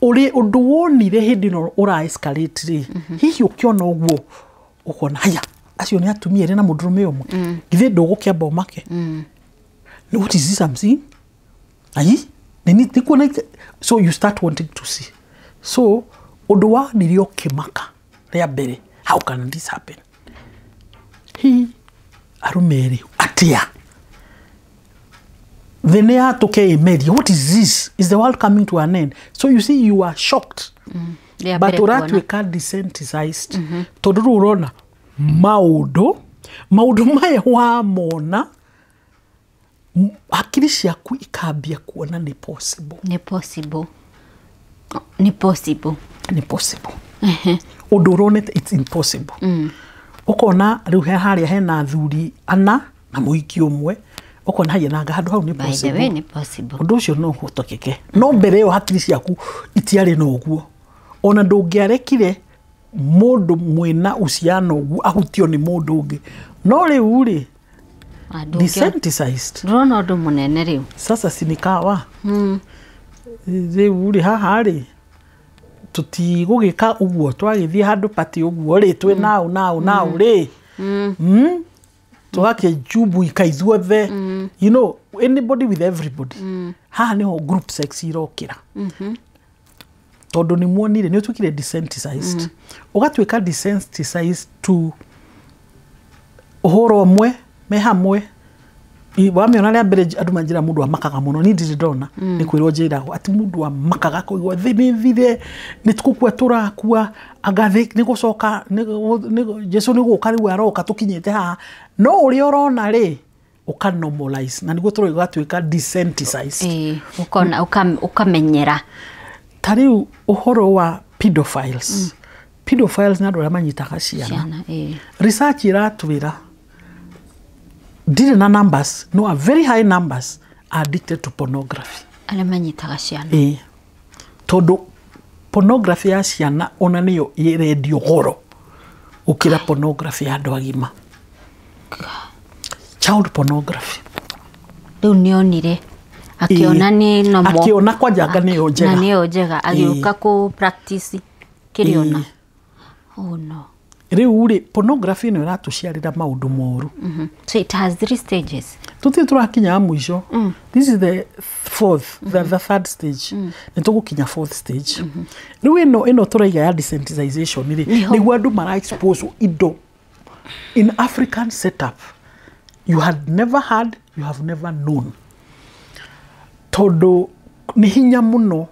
uri undu wonire hindi no ura escalate ri hihi ukiona uguo ukona haya acio ni atumia ri na mundurume umwe githe ndugukiamba umake what is this something ai ni kuona so you start wanting to see so undu wa nirio kimaka ria mbere how can this happen he arumeri atia then ya toke media what is this is the world coming to an end so you see you are shocked but uratwe ka desensitized toduru urona maundu maya wa mona akiri ciaku ikambia kuona ni possible undu urone it's impossible ukona riu haria hena thuri ana na muiki umwe ukona haye nanga handu hau ni possible undu ucio no hutokeke no mbere yo hakiri ciaku itiari no uguo ona ndungiarekire mundu mwina uciano uguo ahutio ni mundu ungi no riu ri desensitized rono ndu munene riu sasa sinikawa riu ri haha ri tutigugika uguo twagithie handu pati uguo ri twi now ri twake jubu ikaithuothe you know anybody with everybody haha niho group sex irokira tondu ni muonire ni utukire desensitized ugatwika desensitized to uhoro mwe me hamwe wamiona ria mbere andu manjira mundu amakaga muno ni ndidona ni kwirwo njirago ati mundu amakaga kuigwa thire ni tukukua turakua agathi ni gucoka ni Jesu ni guka riu aroka tukinyete ha no uri orona ri uka normalize na niguo turi gatwika desensitized ukona ukamenyera tariu uhoro wa pedophiles pedophiles na ndora manyitaga ciana research iratwira did na numbers no a very high numbers are addicted to pornography alemanyitaga ciana todo pornography ya ciana ona niyo iredio goro ukira pornography ya andu agima child pornography riu nionire akiona ni nomo akiona kwa janga niyo njega na niyo njega agiuka ku practice kiriona oh no riu ri pornography no iratuciarira maundu moru so it has 3 stages tuti turakinya mwisho this is the fourth the third stage nitugukinya fourth stage riu ino turaiga ya desensitization ri ni andu mara expose indo in African setup you had never had you have never known todo ni hinya muno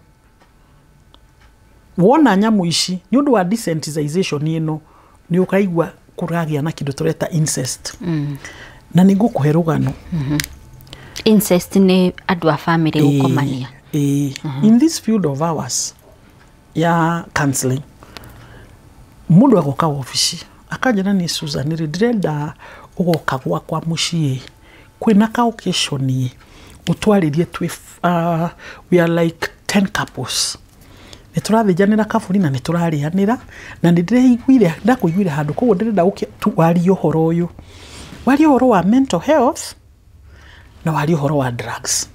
wona nyamu ici ni undu wa desensitization ino ni ukaigwa kuragia na kindu tureta incest na ningu kuherugano incest ni andu a family ukomania in this field of ours ya counseling mundu agoka office akajana ni Susan ndirenda ugoka kwa mucii kwina ka occasion utwaririe twi we are like 10 couples niturathjanira kaburi na niturarianira na ndirehiguire ndakuiguire handu koguo ndirenda wari uhoro uyu wari uhoro wa mental health na wari uhoro wa drugs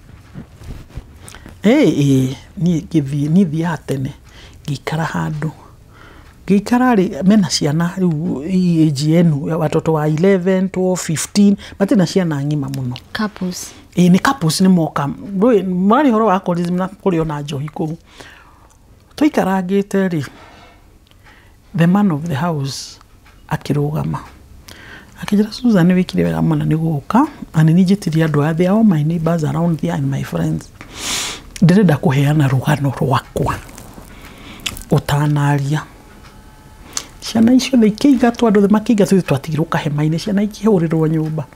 ni thia hatene gikara handu gikarari mena ciana riu age enu watoto wa 11 to 15 matena ciana ngima muno couples ni couples ni moka mwari horo wa alcoholism na kuriona njohi kuu tuikaragite ri the man of the house akirugama akijira Susan wikire wega mwana ni guka ani nijitiria andu athi all my neighbors around there and my friends ndirenda kuheana rugano rwakwa utanaria ciana icio theikiga twandu makiga tu twatigiruka hema-ini ciana ikihurirwo nyumba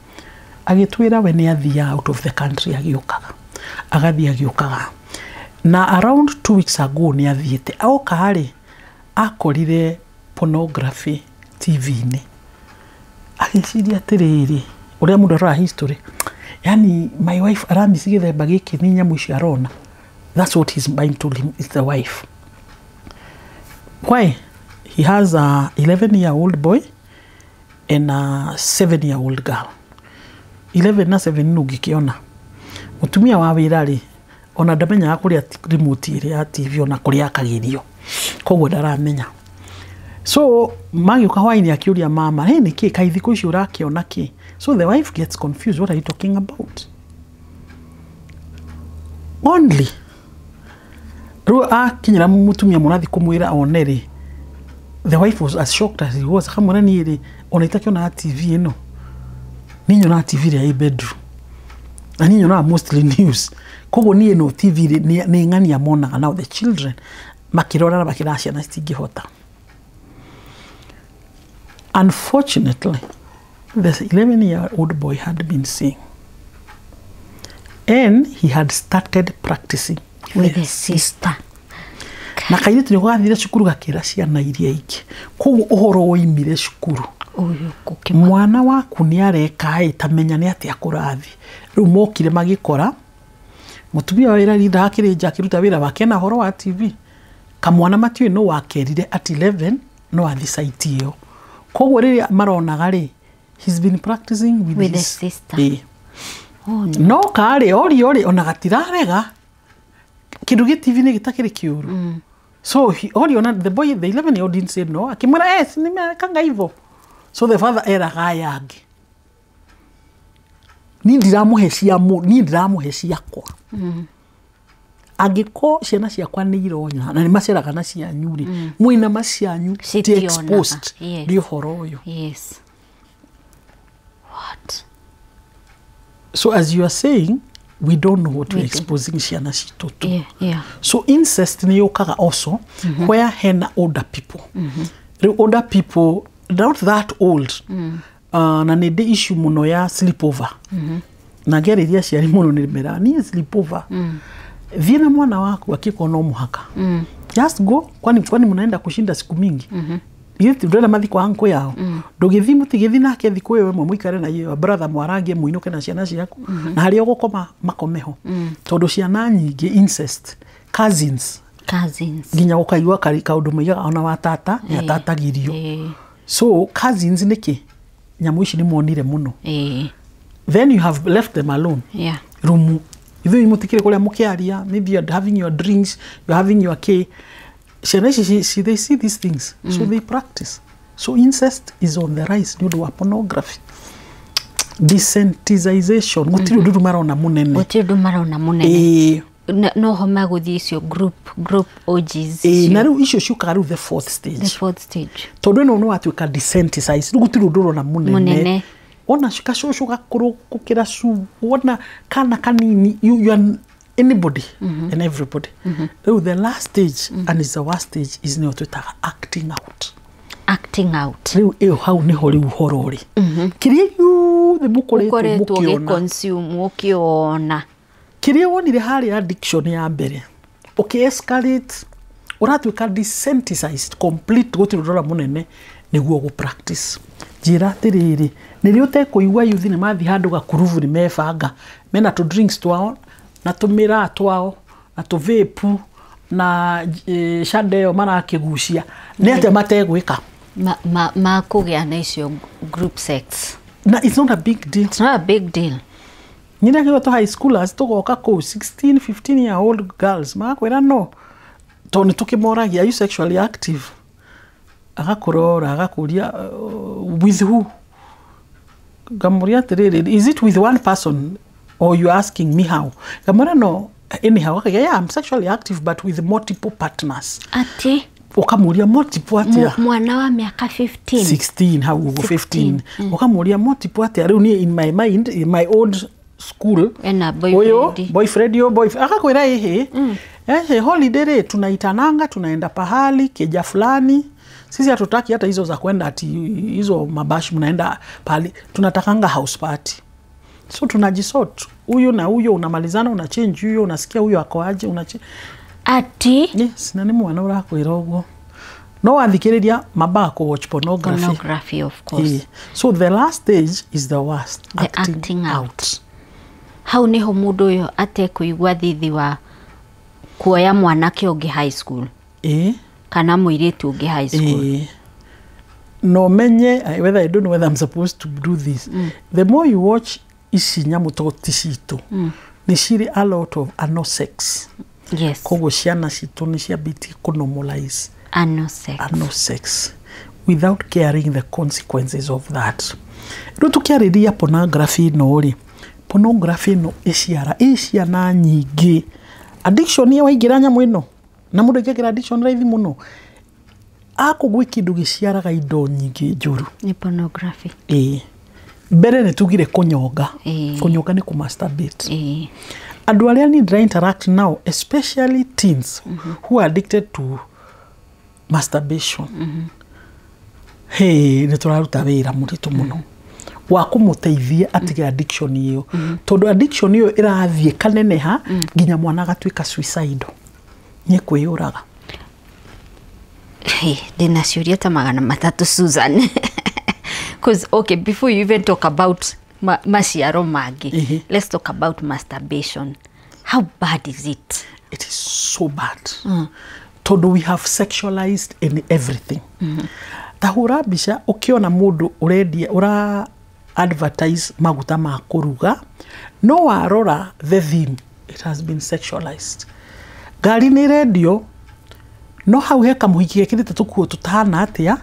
agitwira we ni athia out of the country agiokaga agathia agiokaga na around 2 weeks ago ni athiete aoka hari akorire pornography TV-ini agiciria atiriri uria mundu arora history yani my wife aramisi githemba giki ni nyamu icio arona. That's what his mind told him is the wife. Why? He has a 11-year-old boy and a 7-year-old girl. 11 na 7 nugikiona mutumia wa wirari ona ndamenya kuria remote ire ya TV ona kuria akagirio koguo ndaramenya. So magiuka hwaini akiuria mama hey niki kaithiku icio urakiona ki. So the wife gets confused, what are you talking about? Only kinyira mutumia munathi kumwira onere. The wife was as shocked as he was. Kamwana ni ona itakiona TV ino ninyo na TV ya bedroom na ninyo na mostly news kogo ni no TV ni ngani ya mona. Now the children makirora na bakirashia na stingihota. Unfortunately the 11-year-old boy had been seeing and he had started practicing with his sister. Na kairitu ni gwathire cukuru gakira ciana iria ingi koguo uhoro woimire cukuru mwana waku ni areka itamenya ni atia kurathi riu mokire magikora mutumia wa ira rinda akirija akiruta wira wake na horo wa TV kamwana matiwe no wakerire at 11 no athi site iyo koguo riria maronaga ri he's been practicing with his sister. Oh, no kare ori ona gatirarega kindu TV ni gitakiri kiuru. So he ori ona the boy the 11-year-old didn't say no akimwira yes ni kanga hivyo. So the father era gayage ni ndiramuhecia kwa agiko ciana ciakwa ni ironya na ni maceraga na cianyu ri mwina macianyu ti exposed ri horo uyu. Yes. What? So as you are saying, we don't know what we're exposing ciana citu to. Yeah. So incest ni yokaga also where hena older people. The older people not that old. Na ni the issue muno ya sleepover. Na geriria ciari muno ni mera ni sleepover. Thina mwana wako akiko no muhaka. Just go kwani mnaenda kushinda siku mingi. Yeti ndona mathi kwa anko yao. Ndugithi mutigithi nake thiku wewe mwikare na yeye brother mwarangie muinuke na ciana ciaku. Na hari ogukoma makomeho. Tondu ciana nyingi incest cousins. Ginya gukaigwa kari kaundu maiga ona wa tata ya tata girio. So cousins niki nyamu ici ni monire muno. Then you have left them alone. Yeah. Rumu ithu imutikire kuria mukiaria, maybe you're having your drinks, you're having your cake. They see these things, so they practice. So incest is on the rise due to pornography. Desensitization. Mutiru ndu marona munene. No ho maguthi icio group orgies. Na riu icio ciukaga riu the 4th stage. The 4th stage. Tondu no no atuika desensitized. Riu gutiru ndu rona munene. Ona shikashosho gakuru kukira su. Ona kana kanini you are anybody and everybody. The last stage and is the worst stage is no to acting out. Acting out. How ni hori uhorori. Kiria you the mukoretu consume ukiona. Kiria wonire hari addiction ya mbere. Okay, escalate. Uratuika desensitized complete goti rora munene niguo go practice. Jira tiriri. Nirio te kuigwa yuthi ni mathi handu gakuruvu ni mebanga. Mena to drinks twao na tumira twao na tuvepu na shadeo marakigucia ni ate mategwika ma kugia na icio group sex. Na it's not a big deal. It's not a big deal. Nyina kiwa to high schoolers tugoka ko 16 15-year-old girls makwira no toni tukimoragia are you sexually active agakurora agakuria with who gamuria tiriri is it with one person or you asking me how gamara no anyhow okay, yeah I'm sexually active but with multiple partners ati ukamuria multiple atia mwana wa miaka 15 16 how go 15 ukamuria multiple atia riu ni in my mind in my old school ena boyfriend akakwira holiday re tunaitananga tunaenda pahali keja fulani. Sisi hatutaki hata hizo za kwenda ati hizo mabashi mnaenda pali, tunatakanga house party. So tunajisort. Huyo na huyo unamalizana, una change huyo, unasikia huyo ako aje, ati yes, na ni mwana urakwira uguo. No wathikiriria mabako watch pornography. Pornography, of course. Yeah. So the last stage is the worst. The acting out. Hau niho mundu uyo atekuigua thithi wa kuoya mwanake ungi high school. Kana muiritu ungi high school. No menye, whether I don't know whether I'm supposed to do this. The more you watch ici nyamu toti citu, ni ciri a lot of anal sex. Yes. Kogo ciana citu ni ciambĩtie kunormalize anal sex. Anal sex without caring the consequences of that. Rĩu tukiarĩria pornography no ri. Pornography no iciana nyingĩ. Addiction ye waingĩra nyamu ĩno. Na mũndũ ekĩra addiction raithi mũno. Akũgwĩ kĩndũ gĩciaraga indo nyingĩ njũru. Ni pornography. Mbere nĩ tugire kunyonga. Kunyonga ni kumasturbate. Andũ arĩa ni interact now, especially teens who are addicted to masturbation. Hey, nĩ tũraruta wĩra mũritũ mũno wa kũmũteithia atige addiction iyo. Tondũ addiction iyo ĩrathiĩ kaneneha nginya mwana agatuĩka suicidal. Nĩ kwĩyũraga. Hey, dina ciuria ta magana matatu Susan. Because okay, before you even talk about maciaro mangĩ, let's talk about masturbation. How bad is it? It is so bad. Tondũ we have sexualized in everything. Tahura bica ukiona mundu urendia ura advertise maguta ma kuruga, no warora the theme, it has been sexualized. Gari ni radio, no hau heka muhiki gekirite tukuo tutahana atia,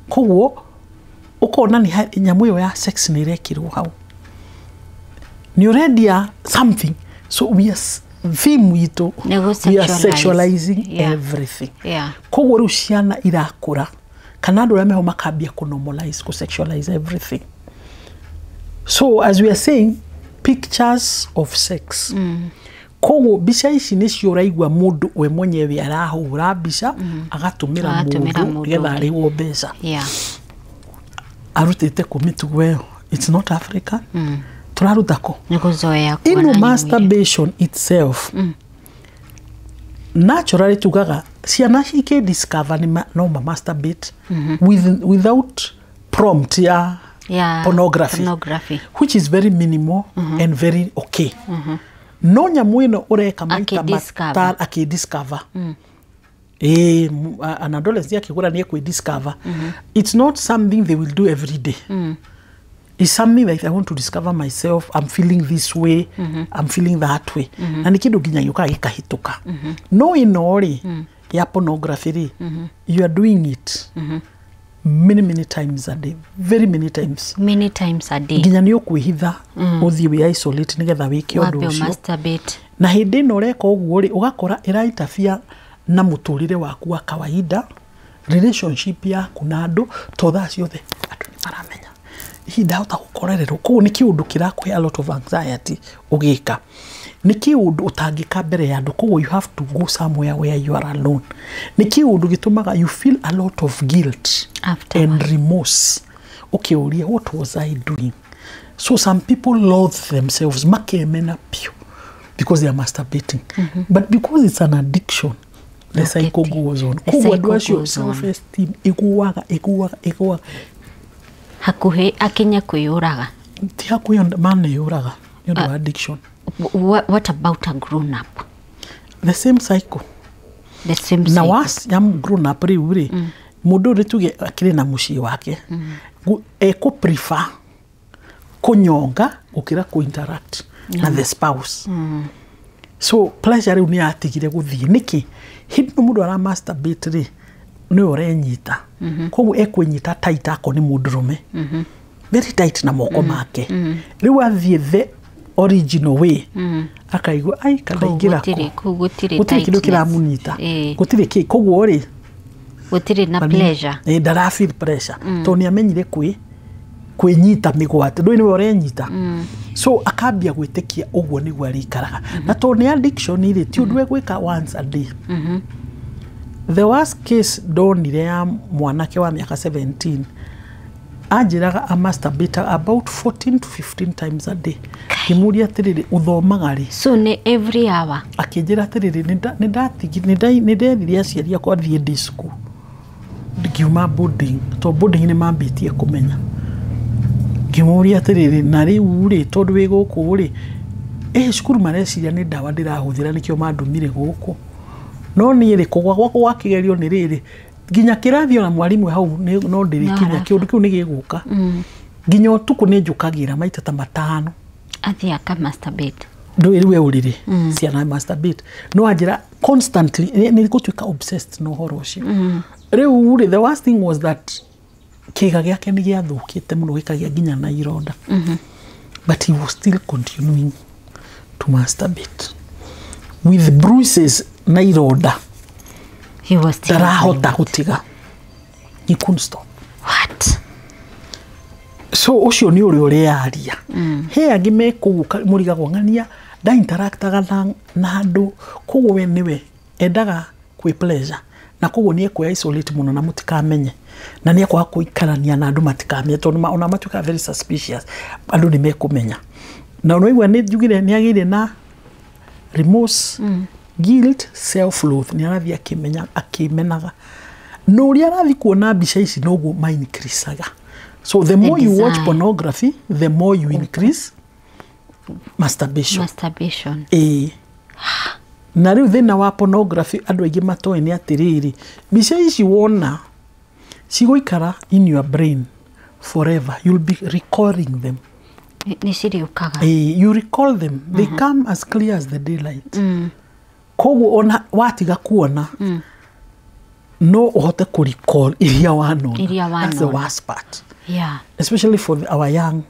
koguo ukona ni nyamu iyo ya sex ni rekirwo hau. Ni urendia something, so we are theme wito, we are sexualizing everything. Koguo riu ciana irakura kana andu ameho makambia kunormalize, ku sexualize everything. So as we are saying, pictures of sex. Koguo bica ici ni cio raigua mundu we mwenyewe arahura bica agatumira mundu getha arĩhwo mbeca. Arutite kumituwe. It's not African. Turarutako. Nikuzoea kwa ino masturbation itself. Naturally tugaga ciana cike discover ni no masturbate without prompt ya pornography, which is very minimal and very okay. No nyamu ino ureka maita matala akidiscover. An adolescent akigura ni discover. It's not something they will do every day. It's something like I want to discover myself. I'm feeling this way. I'm feeling that way. Na ni kidu ginyanyuka gikahituka. No inori ya pornography you are doing it many times a day, very many times. Many times a day. Ginya ni ukwihitha uthii we isolate nigetha wike undu ucio. Masturbate. Na hindi ino reka uguo ri ugakora iraitafia na muturire waku wa kawaida, relationship yaku na andu to thaa ciothe andu ni maramenya hinda hota gukorererwo. Koguo ni kiundu kirakwe a lot of anxiety ugika. Ni kiundu utangika mbere ya andu, koguo you have to go somewhere where you are alone. Ni kiundu gitumaga you feel a lot of guilt and remorse. Okay, what was I doing? So some people loathe themselves, makemena pure, because they are masturbating. But because it's an addiction, the cycle goes on. Koguo andu acio self-esteem iguaga. Hakuhe akinya kwiyuraga. Ti hakuhe man yuraga. You know, addiction. What about a grown up? The same cycle. The same cycle. Na was young grown up ri mundu ri tuge akiri na mucii wake eko prefer kunyonga ukira ku interact na the spouse. So pleasure ni atigire guthii niki hindu mundu ara masturbate ri ni urenyita. Koguo ekwenyita tight ako ni mundurume. Very tight na moko make. Riu athie the original way. Akaigua ai kadaingira ko. Gutire kindu kiramunyita. Gutire ki koguo ri gutire na pleasure. Ndara feel pressure. To ni amenyire kwinyita migwate. Ndoi ni urenyita. So akambia gwitikia uguo ni gwa rikaraga. Na to ni addiction iri ti undu gwika once a day. The worst case donire ya mwanake wa miaka 17 anjiraga a masturbate about 14 to 15 times a day. Kimuria atiriri uthomaga ri. So ne every hour. Akinjira atiriri nindethirie aciari akwa thie day school. Ngiuma boarding to boarding ni mambitie kumenya. Kimuria atiriri na riu ri tondu wi guku ri cukuru mareciria ni ndawa ndirahuthira nikio mandumire guku. No ni ri kugwa gwakwa kigerio ni riri nginya kirathi ona mwarimu hau no ndiri kinya kiundu kiu ni giguka. Nginya utuku ni njukagira maita ta 5 athia ka masturbate. Ndo iriwe uriri ciana masturbate. No anjira constantly ni gutuika obsessed no horo ucio. Riu ri the worst thing was that kìga gìake ni giathukite muno gikagia nginya na ironda. But he was still continuing to masturbate with bruises na ironda. He was still darahota gutiga. He couldn't stop. What? So ucio ni uri aria. He angi me kuguka muriga gwangania da interactaga na andu kugu we niwe endaga kwi pleasure na kugu ni ekwa isolate muno na mutikamenye na ni ekwa kuikarania na andu matikamenye tondu ona matuka very suspicious andu ni mekumenya na no igwa ni jugire ni agire na remorse, guilt, self-loath ni arathi akimenaga no uri arathi kuona mbica ici noguo ma increaseaga. So the more you watch pornography, the more you increase masturbation. Na riu thina wa pornography andu aingi matoe ni atiriri mbica ici wona cigoikara in your brain forever. You'll be recalling them. Ni siriukaga. You recall them. They come as clear as the daylight. Kogu ona watiga kuona no uhote ku recall iria wanona. That's the worst part. Yeah. Especially for our young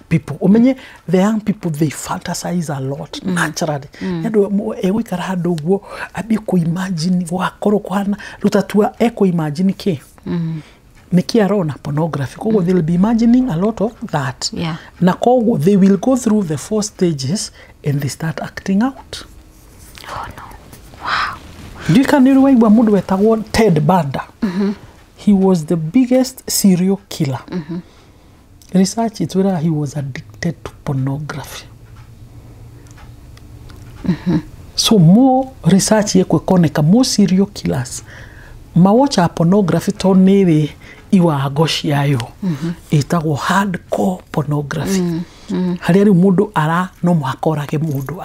people. Umenye the young people, they fantasize a lot naturally. Yado egwikara handu guo abi ku imagine wakoro kwana rutatua eko imagine ke. Niki arona pornography. Kogo they'll be imagining a lot of that. Yeah. Na kogo they will go through the 4 stages and they start acting out. Oh no. Wow. Do you can remember mundu wetagwo Ted Bundy? He was the biggest serial killer. Research it whether he was addicted to pornography. So more research yekwe koneka more serial killers mawacha pornography tonere iwa goshi yayo itagwo hardcore pornography. Haria ri mundu ara no mwakorage mundu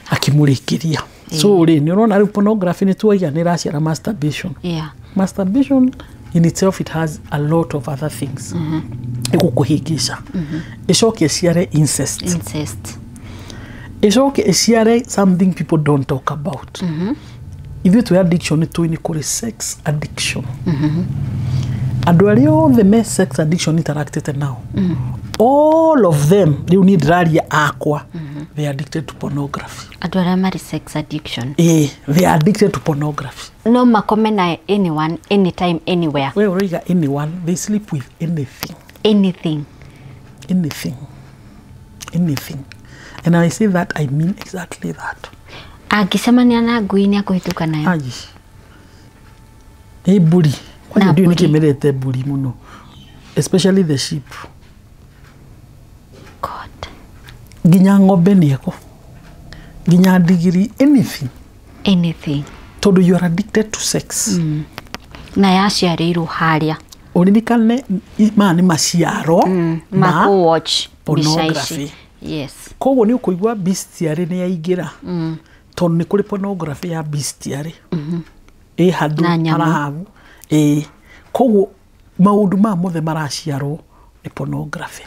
akimurikiria. So ni urona ri pornography ni tuiga ni raciara masturbation. Yeah. Masturbation in itself, it has a lot of other things. Ikukuhigisha. Ishoke ciare incest. Ishoke ciare something people don't talk about. If you to addiction, it to call sex addiction. And all the sex addiction interacted now. All of them, they need raria aqua. They are addicted to pornography. Adorama sex addiction. They are addicted to pornography. No makomena anyone, anytime, anywhere. Well, anyone, they sleep with anything. Anything. And I say that, I mean exactly that. Agisemania na guini akuhituka nayo. Aji. Buri. Kwa ndio nikimelete buri muno. Especially the sheep. God. Ginya ng'ombe nieko. Ginya digiri, anything. Todo you are addicted to sex. Na yaciarirwo haria. Uririkane mani maciaro ma watch pornography. Yes. Koguo ni ukuigwa bestiary ni yaingira. Tondu ni kuri pornography ya bestiary. Hadu harahabu. Koguo maundu ma mothe maraciarwo ni pornography.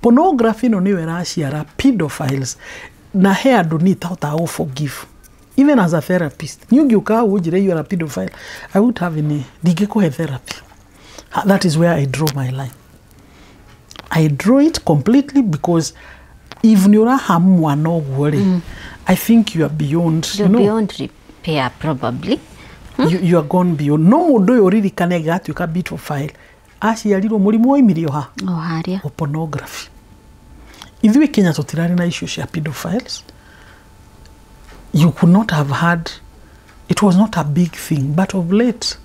Pornography no niwe raciara pedophiles na he andu ni tahota forgive. Even as a therapist, nyugiuka ujire you are a pedophile, I would have any digekuhe therapy. That is where I draw my line. I draw it completely because if you are hamwa no worry, I think you are beyond. You're beyond repair, probably. You are gone beyond. No mundo yoriri kanega tu ka pedophile. Aciarirwo murimu oimirio ha. Haria. O pornography. Ithui Kenya tutirari na issues ya pedophiles. You could not have had, it was not a big thing, but of late,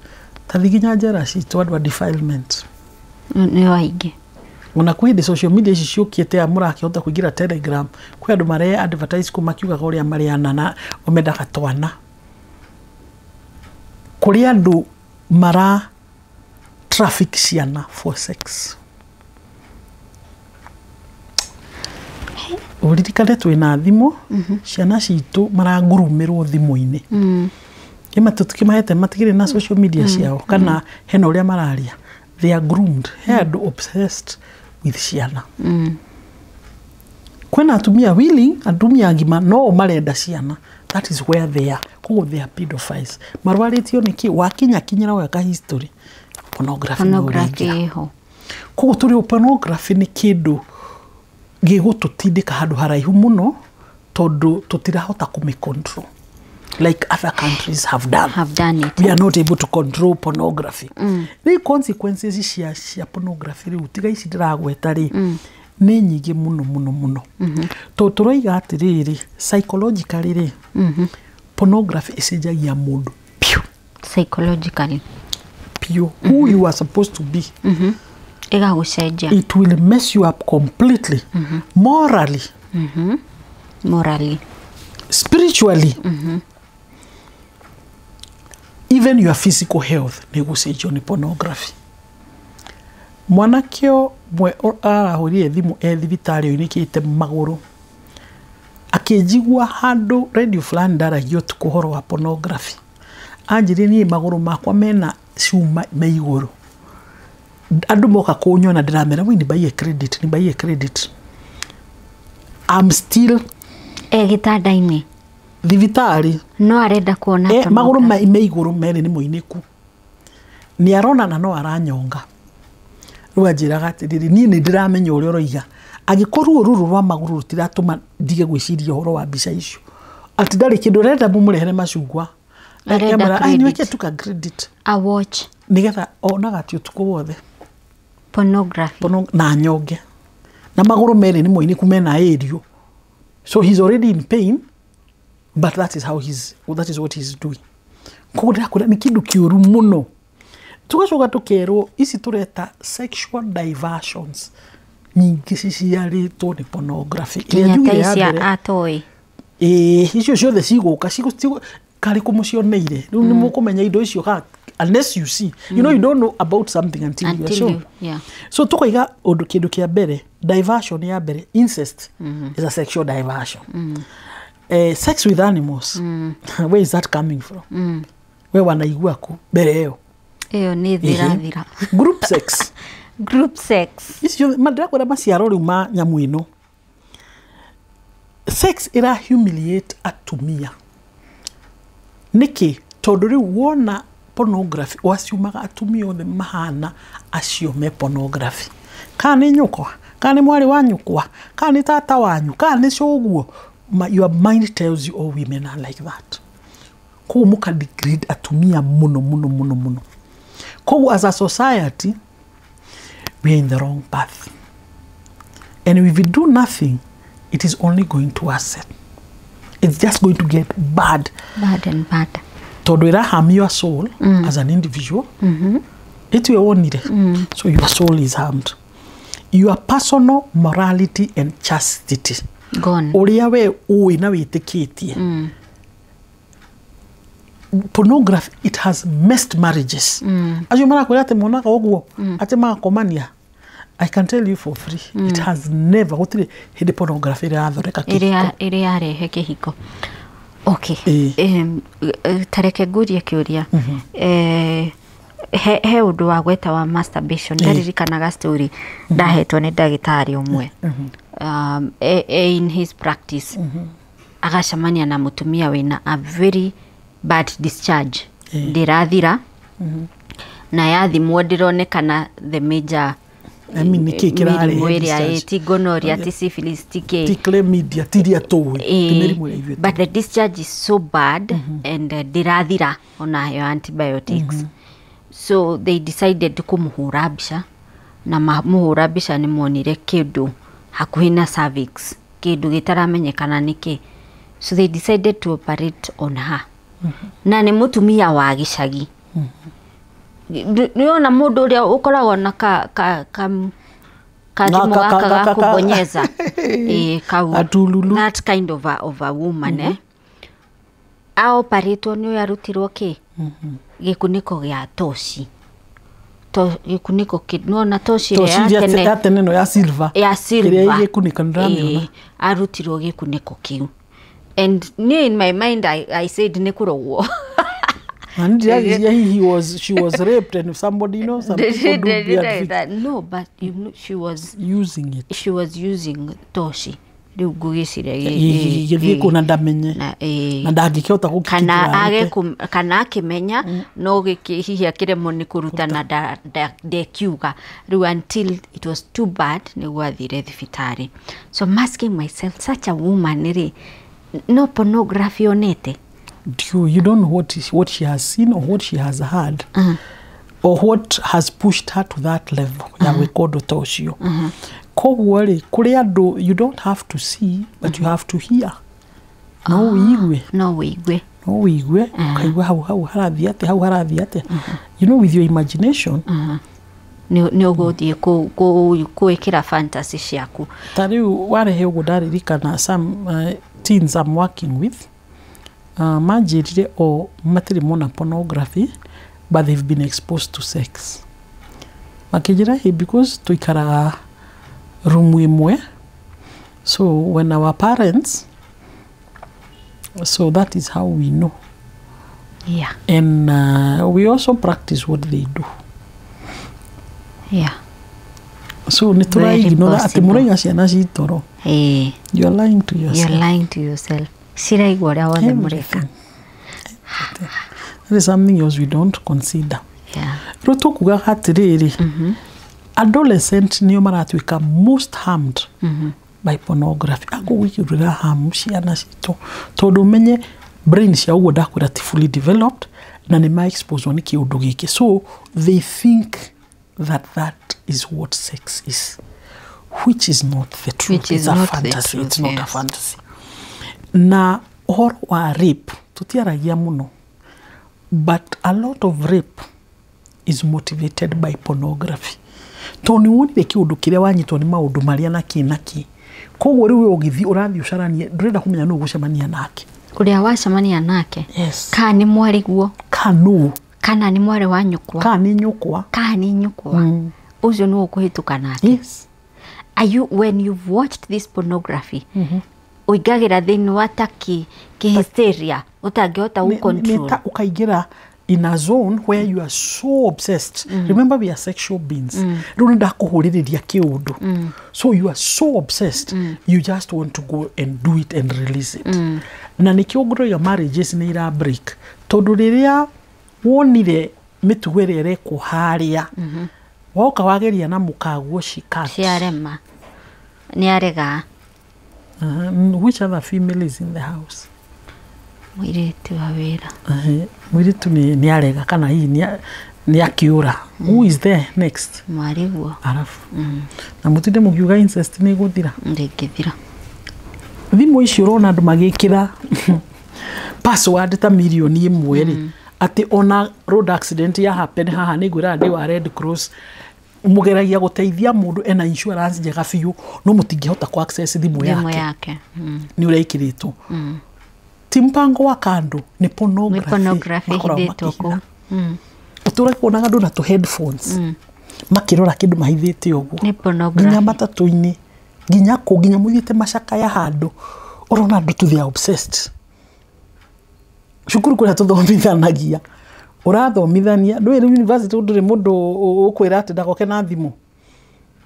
tathiginya njera citũ andũ a defilement nĩ waingĩ ona kwĩ social media ici ciũkĩte a mũrakĩhota kũingĩra Telegram kwĩ andũ mare advertise kũ makiugaga ũrĩa marĩana na ũmendaga twana kũrĩ andũ mara traffic ciana for sex uririkane twĩna thimũ ciana citũ marangurumĩrwo thimũ-inĩ kĩma tũtikĩmahete matigĩrĩ na social media ciao kana hena ũrĩa mararia they are groomed he andũ obsessed with ciana kwĩna atumia willing atumia agima no marenda ciana that is where they are koguo they are pedophiles marwarĩtio nĩkĩ wakinyakinyĩra weka history pornography ho koguo tũrĩ pornography nĩ kĩndũ gĩgũtũtindĩka handũ haraihu mũno tondũ tũtirahota kũmĩcontrol like other countries have done it. We are not able to control pornography. The consequences cia pornography rĩu tiga ici ndĩragweta rĩ nĩ nyingĩ mũno tũroiga atĩrĩrĩ psychologically rĩ pornography icenjagia mũndũ psychologically pure who you are supposed to be ĩgagũcenjia it will mess you up completely morally spiritually even your physical health nĩgũcenjio nĩ pornography Mwanake mwe arahũrire thimũ thibitarĩ-inĩ kĩte magũrũ akĩnjigua handũ radio fulani ndaragio ũtukũ ũhoro wa pornography anjĩrĩ niĩ magũrũ makwa mena cuma me igũrũ andũ moka kũnyona ndĩramera we nĩ credit I'm still gĩtanda-inĩ thibitarĩ no arenda kuona magũrũ me igũrũ merĩ nĩ moinĩku nĩ arona na no aranyonga rĩu anjĩraga atĩrĩrĩ niĩ nĩ ndĩramenya ũrĩa ũroiga angĩkorwo rũrũ rwa magũrũ rũtiratũma ndige gwĩciria ũhoro wa mbica icio atĩ ndarĩ kĩndũ arenda mũmũrehere macungwa anyuĩke tu ka credit a watch nĩgetha onaga atĩ ũtukũ wothe pornography na nyonge na magũrũ merĩ nĩ moinĩku mena area so he's already in pain but that is what he's doing koguo ndĩrakwĩra nĩ kĩndũ kĩũru mũno tugacoka tũkerwo ici tũreta sexual diversions nyingĩ ciciarĩtwo nĩ pornography icio ciothe cigũka karĩ kũmũcioneire rĩu nĩ mũkũmenya indo icio unless you see you know you don't know about something until you are shown so tũkoiga kĩndũ kĩa mbere diversion ya mbere incest is a sexual diversion sex with animals where is that coming from we wanaigua ku mbere ĩyo nĩ thira group sex icio mandĩrakwĩra maciaro rĩu ma nyamũ ĩno sex ĩra humiliate atumia nĩkĩ tondũ rĩu wona pornography waciumaga atumia othe mahana acio me pornography kana nĩ nyũkwa kana nĩ mwarĩ wa nyũkwa kana nĩ tata wanyu kana nĩ cũguo your mind tells you all women are like that koguo mũkadegrade atumia mũno koguo as a society we are in the wrong path and if we do nothing it is only going to worsen it's just going to get bad and bad tondũ ĩra harm your soul as an individual ĩtue wonire so your soul is harmed your personal morality and chastity gone ũrĩa we ũĩ na wĩtĩkĩtie pornography it has messed marriages acio marakwĩra atĩ monaga ũguo atĩ magakomania I can tell you for free it has never gũtirĩ hĩndĩ pornography ĩrathondeka kĩhiko ĩrĩa yarehe kĩhiko okay tareke ngũrie kĩũria he ũndũ wa gweta wa masturbation ndaririkanaga story ndahetwo nĩ ndagĩtarĩ ũmwe in his practice agacemania na mũtumia wĩna a very bad discharge ndĩrathira na yathimwo ndĩronekana the major gonorrhea syphilis chlamydia tiria but the discharge is so bad and ndĩrathira ona yo antibiotics so they decided kũmũhũra mbica na mũhũra mbica nĩ monire kĩndũ hakuhĩ na cervix kĩndũ gĩtaramenyekana nĩkĩ so they decided to operate on her na nĩ mũtumia wa gĩcagi niona mundu uria ukoragwo na kathimo gaka ga kubonyeza that kind of a woman aoparetwo ni yarutirwo ki gikuniko gia toshi gikuniko kinona toshi ya tene no ya silver iria gikunika ndamiona arutirwo gikuniko kiu. And in my mind I said nikurogwo. And she was raped, and if somebody knows, some people do that. No, but she was using it. She was using toshi. Githiko na ndamenye na ndangikihota gukikira kana akimenya no hihi akiremo ni kuruta na kìga ru until it was too bad ni gwathire thibitari. So I'm asking myself, such a woman no pornography on it. You don't know what she has seen or what she has heard or what has pushed her to that level. Ya wekodo toshio. Kogwari kuri andu you don't have to see but you have to hear. No wigwe. Kaigwa hau harathi ate. You know, with your imagination. Ni uguthie kuikira fantasy ciaku. Tariu warehe ugudaririkana some teens I'm working with. Majirire o matiri mona pornography, but they've been exposed to sex. Makijira because tuikara room imwe. So when our parents, so that is how we know. Yeah. And we also practice what they do. Yeah. So niturai you know that atimurenga ciana citoro. You are lying to yourself. You're lying to yourself. Siraigwa ria wothe mureka. That is something else we don't consider. Yeah. Roto kuga hatiriri. Adolescent niyo maratuika most harmed by pornography. Ako wikirira harm ciana cito. Tondu menye brain cia ugo ndakwira ti fully developed na ni ma expose ni kiundu giki. So they think that is what sex is, which is not the truth. It's a fantasy. It's not a fantasy. Na or rape tutiaragia muno, but a lot of rape is motivated by pornography. Toni wonire kiundu kiria wanyitwo ni maundu maria na kinaki. Koguo riu ugithi urathi ucaranie ndurenda kumenya no gucemania nake. Uria wacemania nake? Yes. Ka ni mwariguo? Kana ni mware wa nyukwa? Ka ni nyukwa. Ucio no ukuhituka nake? Yes. Are you, when you've watched this pornography, uigagira thini wataki hysteria utangihota control? Metha ukaigira in a zone where you are so obsessed. Remember, we are sexual beings. Runda kuhuririria kiundu. So you are so obsessed, you just want to go and do it and release it. Na nikiogro your marriages ni ira break. Tondu riria wonire mitugo iria ireko haria. Woka wageria na mukaguo shikati. Ciarema. Ni arega. Which other female is in the house? Mwiritu wa wira. Mwiritu ni arega kana hii ni akiura. Who is there next? Mwariguo. Arafu. Na mutinde mugiuga incest ni guthira. Ndingithira. Thimu icio rona andu magikira password ta milioni imwe ri ati ona road accident ya happen haha ni gwira ndi wa Red Cross mugeragia guteithia mundu ena insurance njega biu no mutingihota ku access thimu yake. Ni ureikiritwo. Timpango wa kando ni pornography hithitwo ku. Utura kuonaga andu na to headphones makirora kindu mahithite uguo. Ni pornography. Nginya matatu-ini nginya muthite macaka ya handu urona andu tu they are obsessed. Shukuru kuria tuthomithanagia urathomithania ndwire university ndure mundu ukwira ati ndagoke na thimu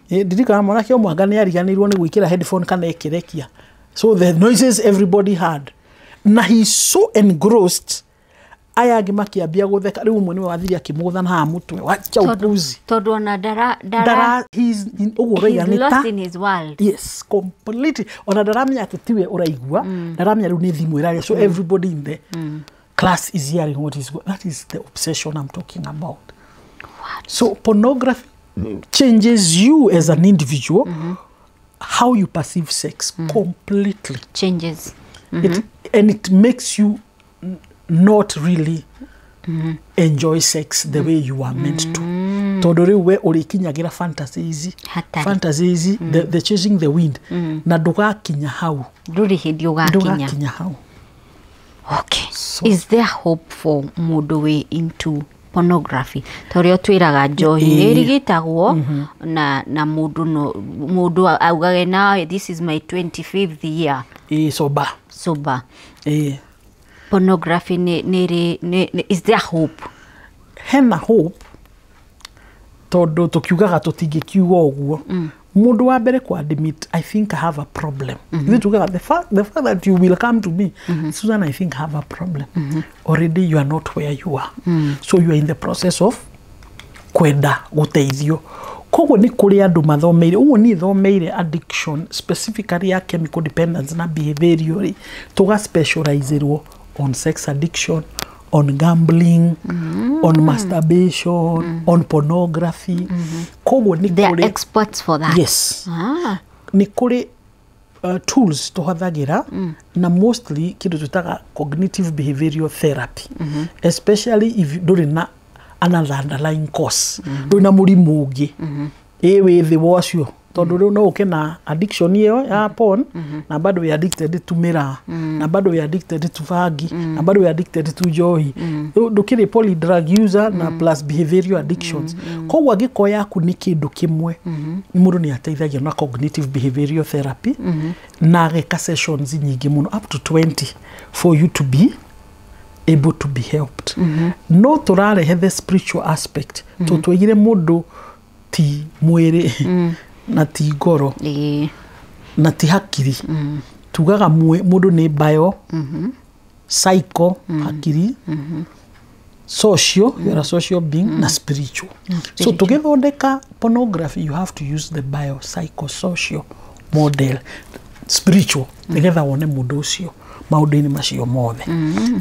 ndirikana Mwanake o mwanga ni ariganirwo ni gwikira headphone kana ekirekia, so the noises everybody heard na he's so engrossed aya angi makiambia gutheka riu mwe ni wathiria kimutha na mutwe wacha upuzi tondu na dara he's lost in his world. Yes, completely. Ona daramenya ati tiwe uraigua daramenya riu ni thimu iraria, so everybody in the class is hearing what is going. That is the obsession I'm talking about. What? So pornography changes you as an individual, how you perceive sex completely changes. And it makes you not really enjoy sex the way you are meant to. Tondu riu we uri kinyagira fantasies the chasing the wind na ndugakinya hau nduri hindi ugakinya hau. Okay, so, is there hope for mundu we into pornography? Torio twiraga njohi nirigitagwo na mundu augage na this is my 25th year sober. Pornography is there hope? Hena hope tondu tukiugaga tutingikiuga uguo mundu wa mbere ku admit I think I have a problem. The fact that you will come to me, Susan, I think I have a problem. Already you are not where you are. So you are in the process of kwenda guteithio. Koguo ni kuri andu mathomeire, uguo ni thomeire addiction specifically ya chemical dependence na behavioral, tuga specializeirwo on sex addiction, on gambling, on masturbation, on pornography. They are experts for that. Yes. Ni kuri tools tuhadhagira na mostly kitu tutaga cognitive behavioral therapy, especially if duri na another underlying cause. Duri na murimu ungi ewe the wasio tondu riu no uke na addiction iyo ya porn na bado we addicted to mirror na bado we addicted to vagi na bado we addicted to joy ndukiri poly drug user na plus behavioral addictions. Koguo giko yaku ni kindu kimwe mundu ni ateithagia na cognitive behavioral therapy na geka sessions nyingi muno up to 20 for you to be able to be helped. No turarehe the spiritual aspect tutwigire mundu ti mwiri na ti ngoro na ti hakiri. Tugaga mundu ni bio psycho hakiri social, you are a social being na spiritual. So tugithondeka pornography you have to use the bio psycho social model spiritual nigetha wone mundu ucio maundu-ini macio mothe.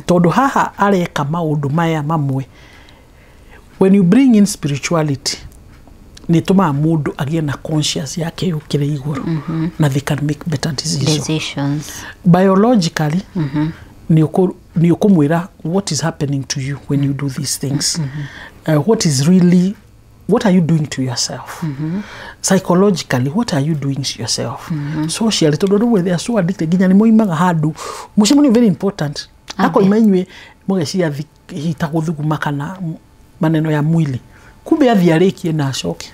Tondu haha areka maundu maya mamwe, when you bring in spirituality ni tuma mundu agie na conscious yake yukire iguru na they can make better decisions. Biologically ni ukumwira what is happening to you when you do these things. What are you doing to yourself? Psychologically, what are you doing to yourself? Socially, to they are so addicted. Ginya ni moimaga hadu. Mushimu ni very important. Ako imenywe mugeciria hitaguthugu kana maneno ya mwili. Kumbe athiarekie na shoke.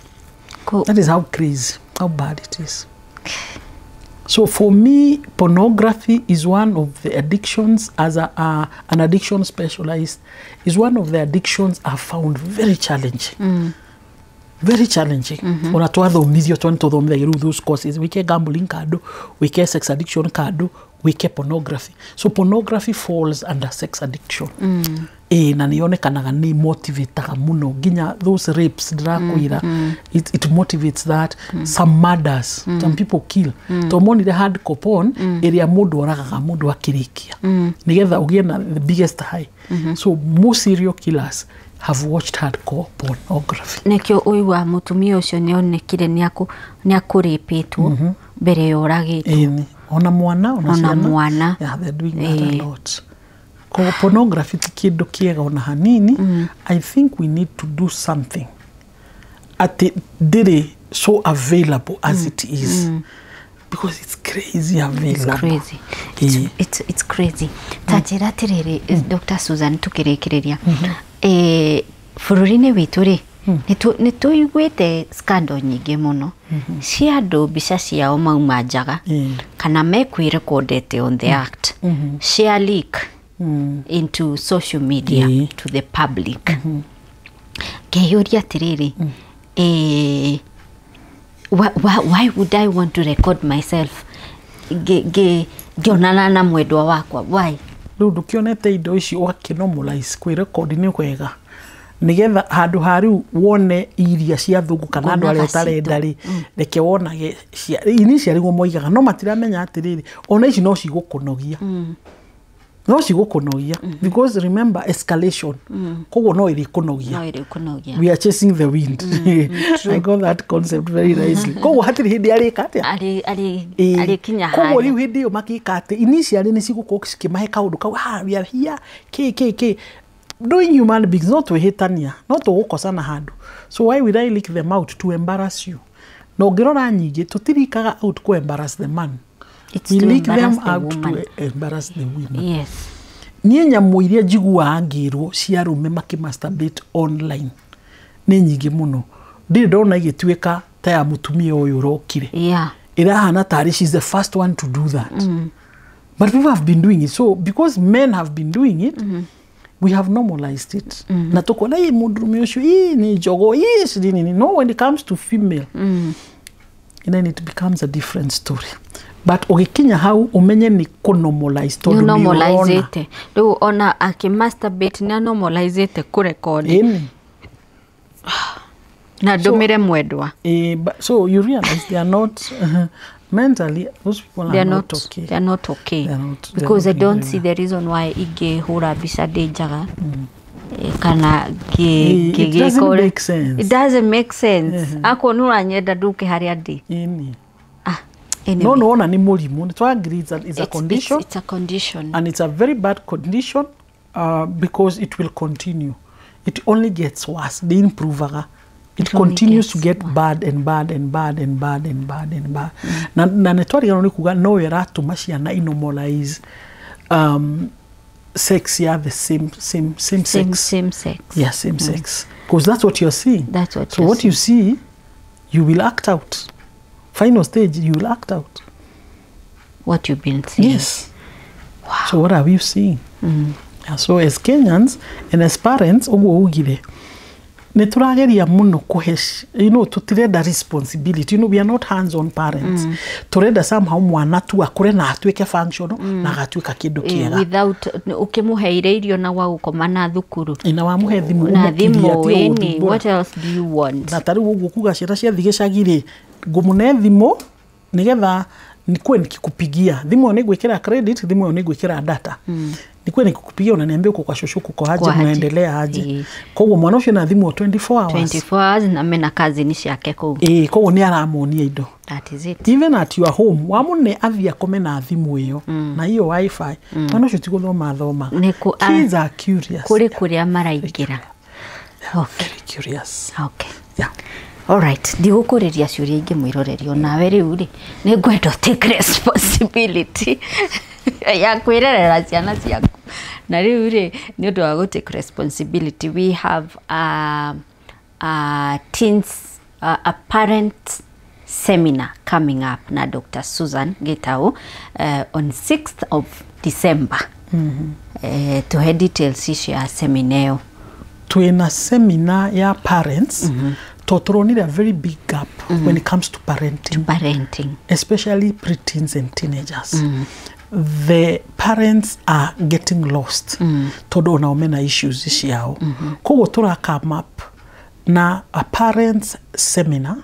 That is how crazy, how bad it is. So for me, pornography is one of the addictions, as an addiction specialist, is one of the addictions I found very challenging. Very challenging. Ona twathomithio twanthothomithia those courses. Wike gambling kado, wike sex addiction kado, wike pornography. So pornography falls under sex addiction. Na nionekanaga ni motivateaga muno ginya those rapes drakwira it motivates that. Some murders, some people kill. To money the hardcore porn area mundu oragaga mundu akirikia nigetha ugie na the biggest high. So most serial killers have watched hardcore pornography. Nekio uiwa mutumia ucio nionekire ni akuripitwo mbere yoragitwo. Ona mwana. Yeah, they're doing that a lot. Pornography kido kiega ona hanini. I think we need to do something at it so available as it is. Because it's crazy available. It's crazy. Tajira tiriri Dr Susan tukirekereria. Fururine witu ri nituiguite scandal nyingi muno cia andu mbica ciao mauma njaga kana mekwire-recordete on the act cia leak into social media to the public. Ngeyuria atiriri why would I want to record myself ngionana na mwendwa wakwa? Why? Ndu kionete indo ici wakinomulize kwi-record ni kwega nigetha handu hariu wone iria cia thungu kana andu aria utarenda ri reke wonage ini cia rigo moigaga no matiramenya atiriri ona ici no cigukunogia because remember escalation koguo no iri kunogia we are chasing the wind. I got that concept very nicely. Koguo hatiri hindi arika atia ali kinya hari koguo riu hindi yo makika ati initially ni cigukorwo cikimahe kaundu kau we are here k doing human beings, not to hitania, not to gukosana handu. So why would I lick them out to embarrass you? No ngirora nyingi tutirikaga out to embarrass the man. We lick them out to embarrass the women. Yes. Niĩ nyamũ iria njiguaga ngĩrwo cia arũme masturbate online nĩ nyingĩ mũno. Ndirĩ ndona igĩtuĩka ta ya mũtumia ũyũ ũrokire. Yeah. Irahana tari she's the first one to do that. But people have been doing it. So because men have been doing it, we have normalized it. Na tukona hii mũndũrũme ũcio hii ni jogo hii nini. No, when it comes to female, then it becomes a different story. But ugikinya hau umenye ni kunormalize tondu ni normalize it. Riu ona akimasturbate ni normalize it kurecord. Na domire mwedwa. So you realize they are not mentally, those people are not okay. They are not okay. Because they don't see the reason why ige hura bisa dejaga. Kana it doesn't make sense. It doesn't make sense. Ako nura nyenda duke haria di. Anyway. No, ni murimu. It's a condition. It's a condition. And it's a very bad condition because it will continue. It only gets worse. The improver. It continues to get bad and bad and bad and bad and bad and bad. Na netwari gano ni kuga no eratuma ciana inomalize sex, yeah, the same sex. Same sex. Yeah, same sex. Because that's what you're seeing. That's what so what you see, you will act out. Final stage, you will act out. What you've been seeing. Yes. Wow. So what are we seeing? Yeah, so as Kenyans and as parents, neturageria muno kuhesh, tutireda responsibility. We are not hands-on parents. Tureda somehow mwana tu akure na atuike functional na agatuika kindu kiega. Without ukimuheire irio na wa gukomana thukuru. Ina wa muhe thimu na thimu eni. What else do you want? Na tari uguo kuga ciana cia thigicagire ngumune thimu nigetha nikwe nikikupigia thimu ni gwikira credit, thimu ni gwikira data. Nikwe nikikupigia unaniambia uko kwa shosho uko aje unaendelea aje. Kwa hiyo mwana ucio na thimu 24 hours. 24 hours na mena kazi ni ciake ku. Kwa hiyo ni aramonia indo. That is it. Even at your home, wamune athia kome na thimu iyo na hiyo wifi. Mwana ucio tiguthoma thoma. Kids are curious. Kuria maraingira. Okay. Very curious. Okay. Yeah. All right. Ndigukuriria ciuria ingi mwiroreri nawe riu ri ni ngwenda take responsibility ya kwirerera ciana ciaku. Na riu ri ni undu wa take responsibility. We have a parent seminar coming up na Dr Susan Gitau on 6th of December. To head details cia seminar. Twina seminar ya parents. Need a very big gap when it comes to parenting. Especially preteens and teenagers. The parents are getting lost. Todo na omena issues ciao. Kogo tura come up na a parents seminar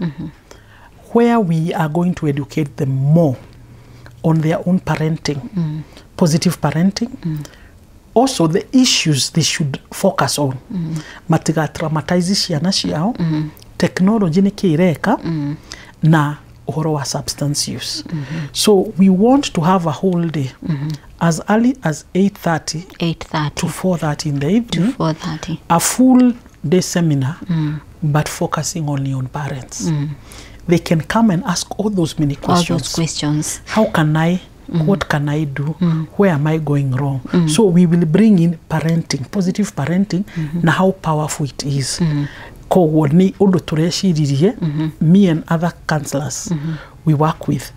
where we are going to educate them more on their own parenting, positive parenting. Also the issues they should focus on. Matiga traumatize ciana ciao. Technology ni kireka na uhoro wa substance use. So we want to have a whole day as early as 8:30 to 4:30 in the evening. To 4:30. A full day seminar, but focusing only on parents. They can come and ask all those many questions. All those questions. How can I? What can I do? Where am I going wrong? So we will bring in parenting, positive parenting, na how powerful it is. Kogoni undo tureshiririe, me and other counselors we work with.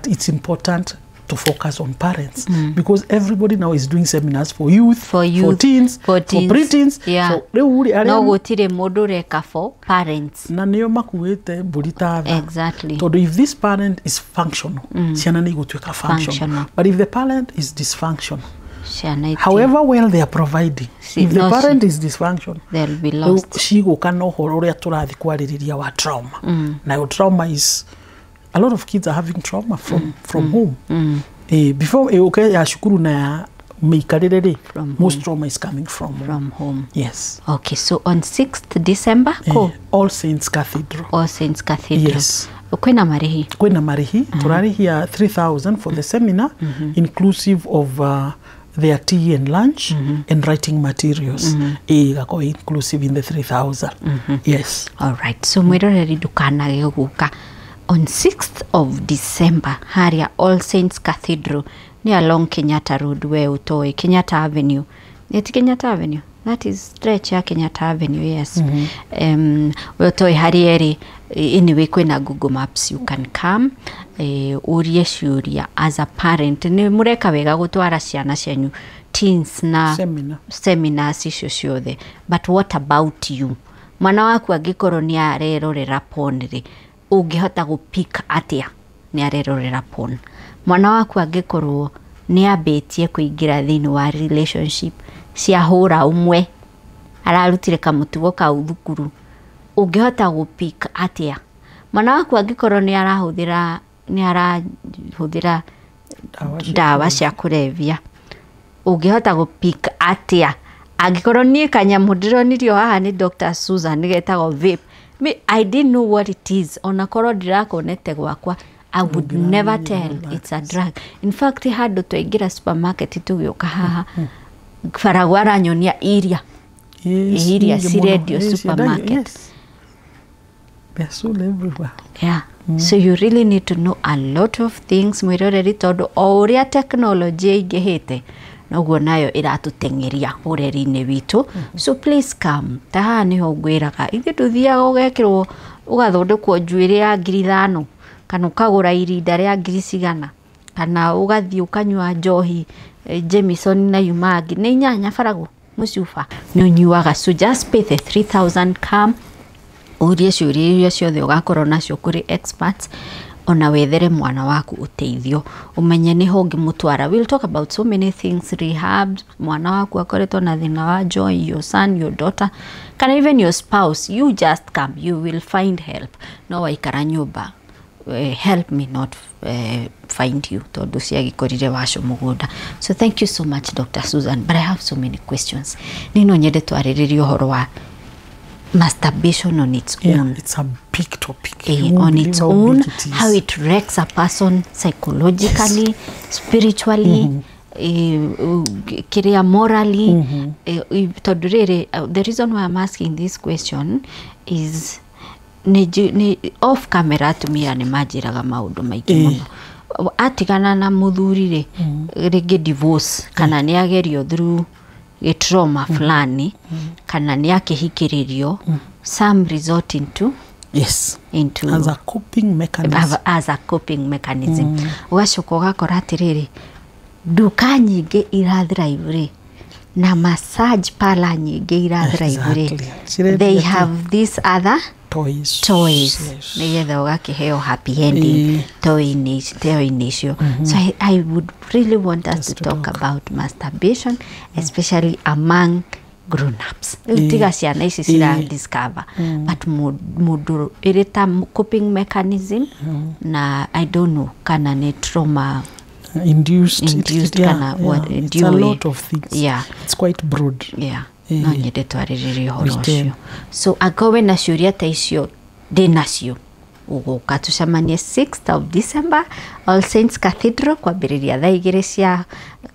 It's important to focus on parents because everybody now is doing seminars for youth, for teens, for preteens. Yeah. No gutire mundu reka for parents. Na niyo makuite burita. Exactly. So if this parent is functional, ciana ni gutuika functional. But if the parent is dysfunctional, however well they are providing, if the parent is dysfunctional, they'll be lost. Shigo kana uhoro uria turathi kwaririria wa trauma. Now trauma is a lot of kids are having trauma from home. Before ya shukuru na ya meikarere, most trauma is coming from home. Yes. Okay, so on 6th December, All Saints Cathedral. All Saints Cathedral. Yes. Kwena marihi. Turari here 3,000 for the seminar, inclusive of their tea and lunch and writing materials. Igako inclusive in the 3,000. Yes. All right. So mwiroreri ndukanage guka on 6th of December haria All Saints Cathedral ni along Kenyatta Road we utoi Kenyatta Avenue. Neti Kenyatta Avenue. That is stretch ya Kenyatta Avenue, yes. We utoi harieri anyway kwina Google Maps you can come. Urie ciuria as a parent ni mureka wega gutwara ciana cianyu teens na seminars icio ciothe, but what about you? Mwana waku angikorwo ni arerorera porn ri ungihota gupick atia ni arerorera porn? Mwana waku angikorwo ni abetie kuingira thini wa relationship cia hura umwe ararutire kamutugo ka uthukuru ungihota gupick atia? Mwana waku angikorwo ni arahũthĩra dawa cia kulevya ungihota gupick atia? Angikorwo ni kanyamu ndĩronirio haha ni Dr Susan Gitau vape, I didn't know what it is. Onakorwo ndirakonete gwakwa, I would never tell it's a drug. In fact, handu twaingira supermarket tugioka haha faragwara nyonia iria si radio supermarket. Yes. They're sold everywhere. Yeah. So you really need to know a lot of things mwiroreri tondu o uria technology ingihite noguo nayo iratutengeria ureri-ini witu. So please come. Taha niho ngwiraga ithe tuthiaga ugekirwo ugathondekwo njuĩrĩ ya 5,000 kana ukagura irinda rĩa 100 kana ugathii ukanywa njohi Jameson na Yumangi ni 8 faragu mucuba ni unyuaga. So just pay the 3,000, come urie ciuria ciothe ugakorwo nacio kuri experts ona wethere mwana waku uteithio umenye ni hongi mutwara. We'll talk about so many things, rehab, mwana waku akoretwo na thina wa joy, your son, your daughter, can even your spouse. You just come, you will find help. No waikara nyumba, help me not find you tondu ciagikorire wacu mugunda. So thank you so much Dr Susan, but I have so many questions. Nino nyende twariririe uhoro wa masturbation on its own. It's a big topic. On its own, how it wrecks a person psychologically, spiritually, morally. The reason why I'm asking this question is off camera to me and imagiraga maundu maingi muno. Atigana na muthuri rege divorce kana ni agerio through a trauma fulani kana ni akihikiririo, some resort into as a coping mechanism. Ugacoka ugakora atiriri duka nyingi irathrive na massage parlor nyingi irathrive. They have these other toys. Nigetha ugakiheo happy ending toy-ini icio. So I would really want us to talk about masturbation, especially among grown-ups. Tiga ciana ici cira discover, but mundu irita coping mechanism na I don't know kana ni trauma induced kana what. It's a lot of things. It's quite broad. No nyende twariririe horo ucio. So akowe na ciuria ta icio ndinacio uguka tucemanie 6th of December All Saints Cathedral kwambiriria thaa 2 cia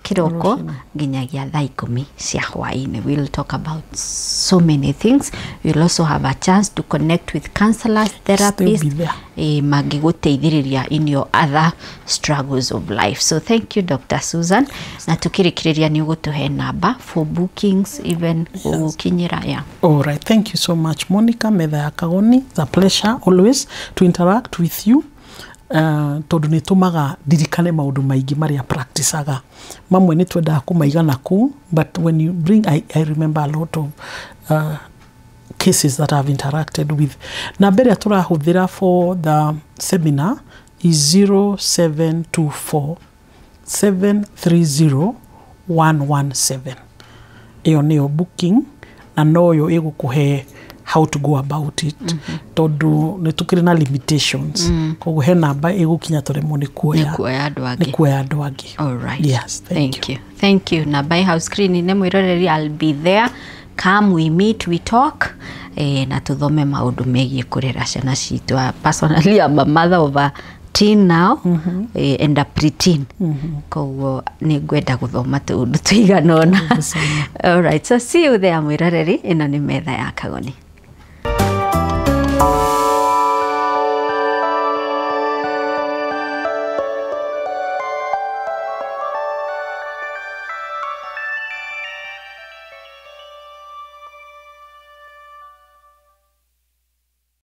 kiroko nginyagia thaa 10 cia hwaini. We'll talk about so many things. We'll also have a chance to connect with counselors, therapists, magiguteithiriria in your other struggles of life. So thank you Dr Susan. Na tukirikiriria ni ugutuhe namba for bookings even ukinyira. All right, thank you so much Monica, Metha ya Kagoni. It's a pleasure always to interact with you. Tondu ni tumaga dirikane maundu maingi maria practiceaga mamwe ni twenda kumaiga naku, but when you bring I remember a lot of cases that I've interacted with. Na mbere turahuthira for the seminar is 0724 730 117. Iyo niyo booking na noyo igukuhe how to go about it. Tondu netukire na limitations. Koguo he namba igukinya turemo ni kuoya andu angi. All right. Yes, thank you. Na by house screen ne mwiroreri, I'll be there. Come, we meet, we talk. Na tuthome maundu megie kurera ciana citu. Personally, I'm a mother of a teen now and a preteen. Koguo ni ngwenda guthoma tundu tuiganona. All right, so see you there mwiroreri. Ino ni Metha ya Kagoni.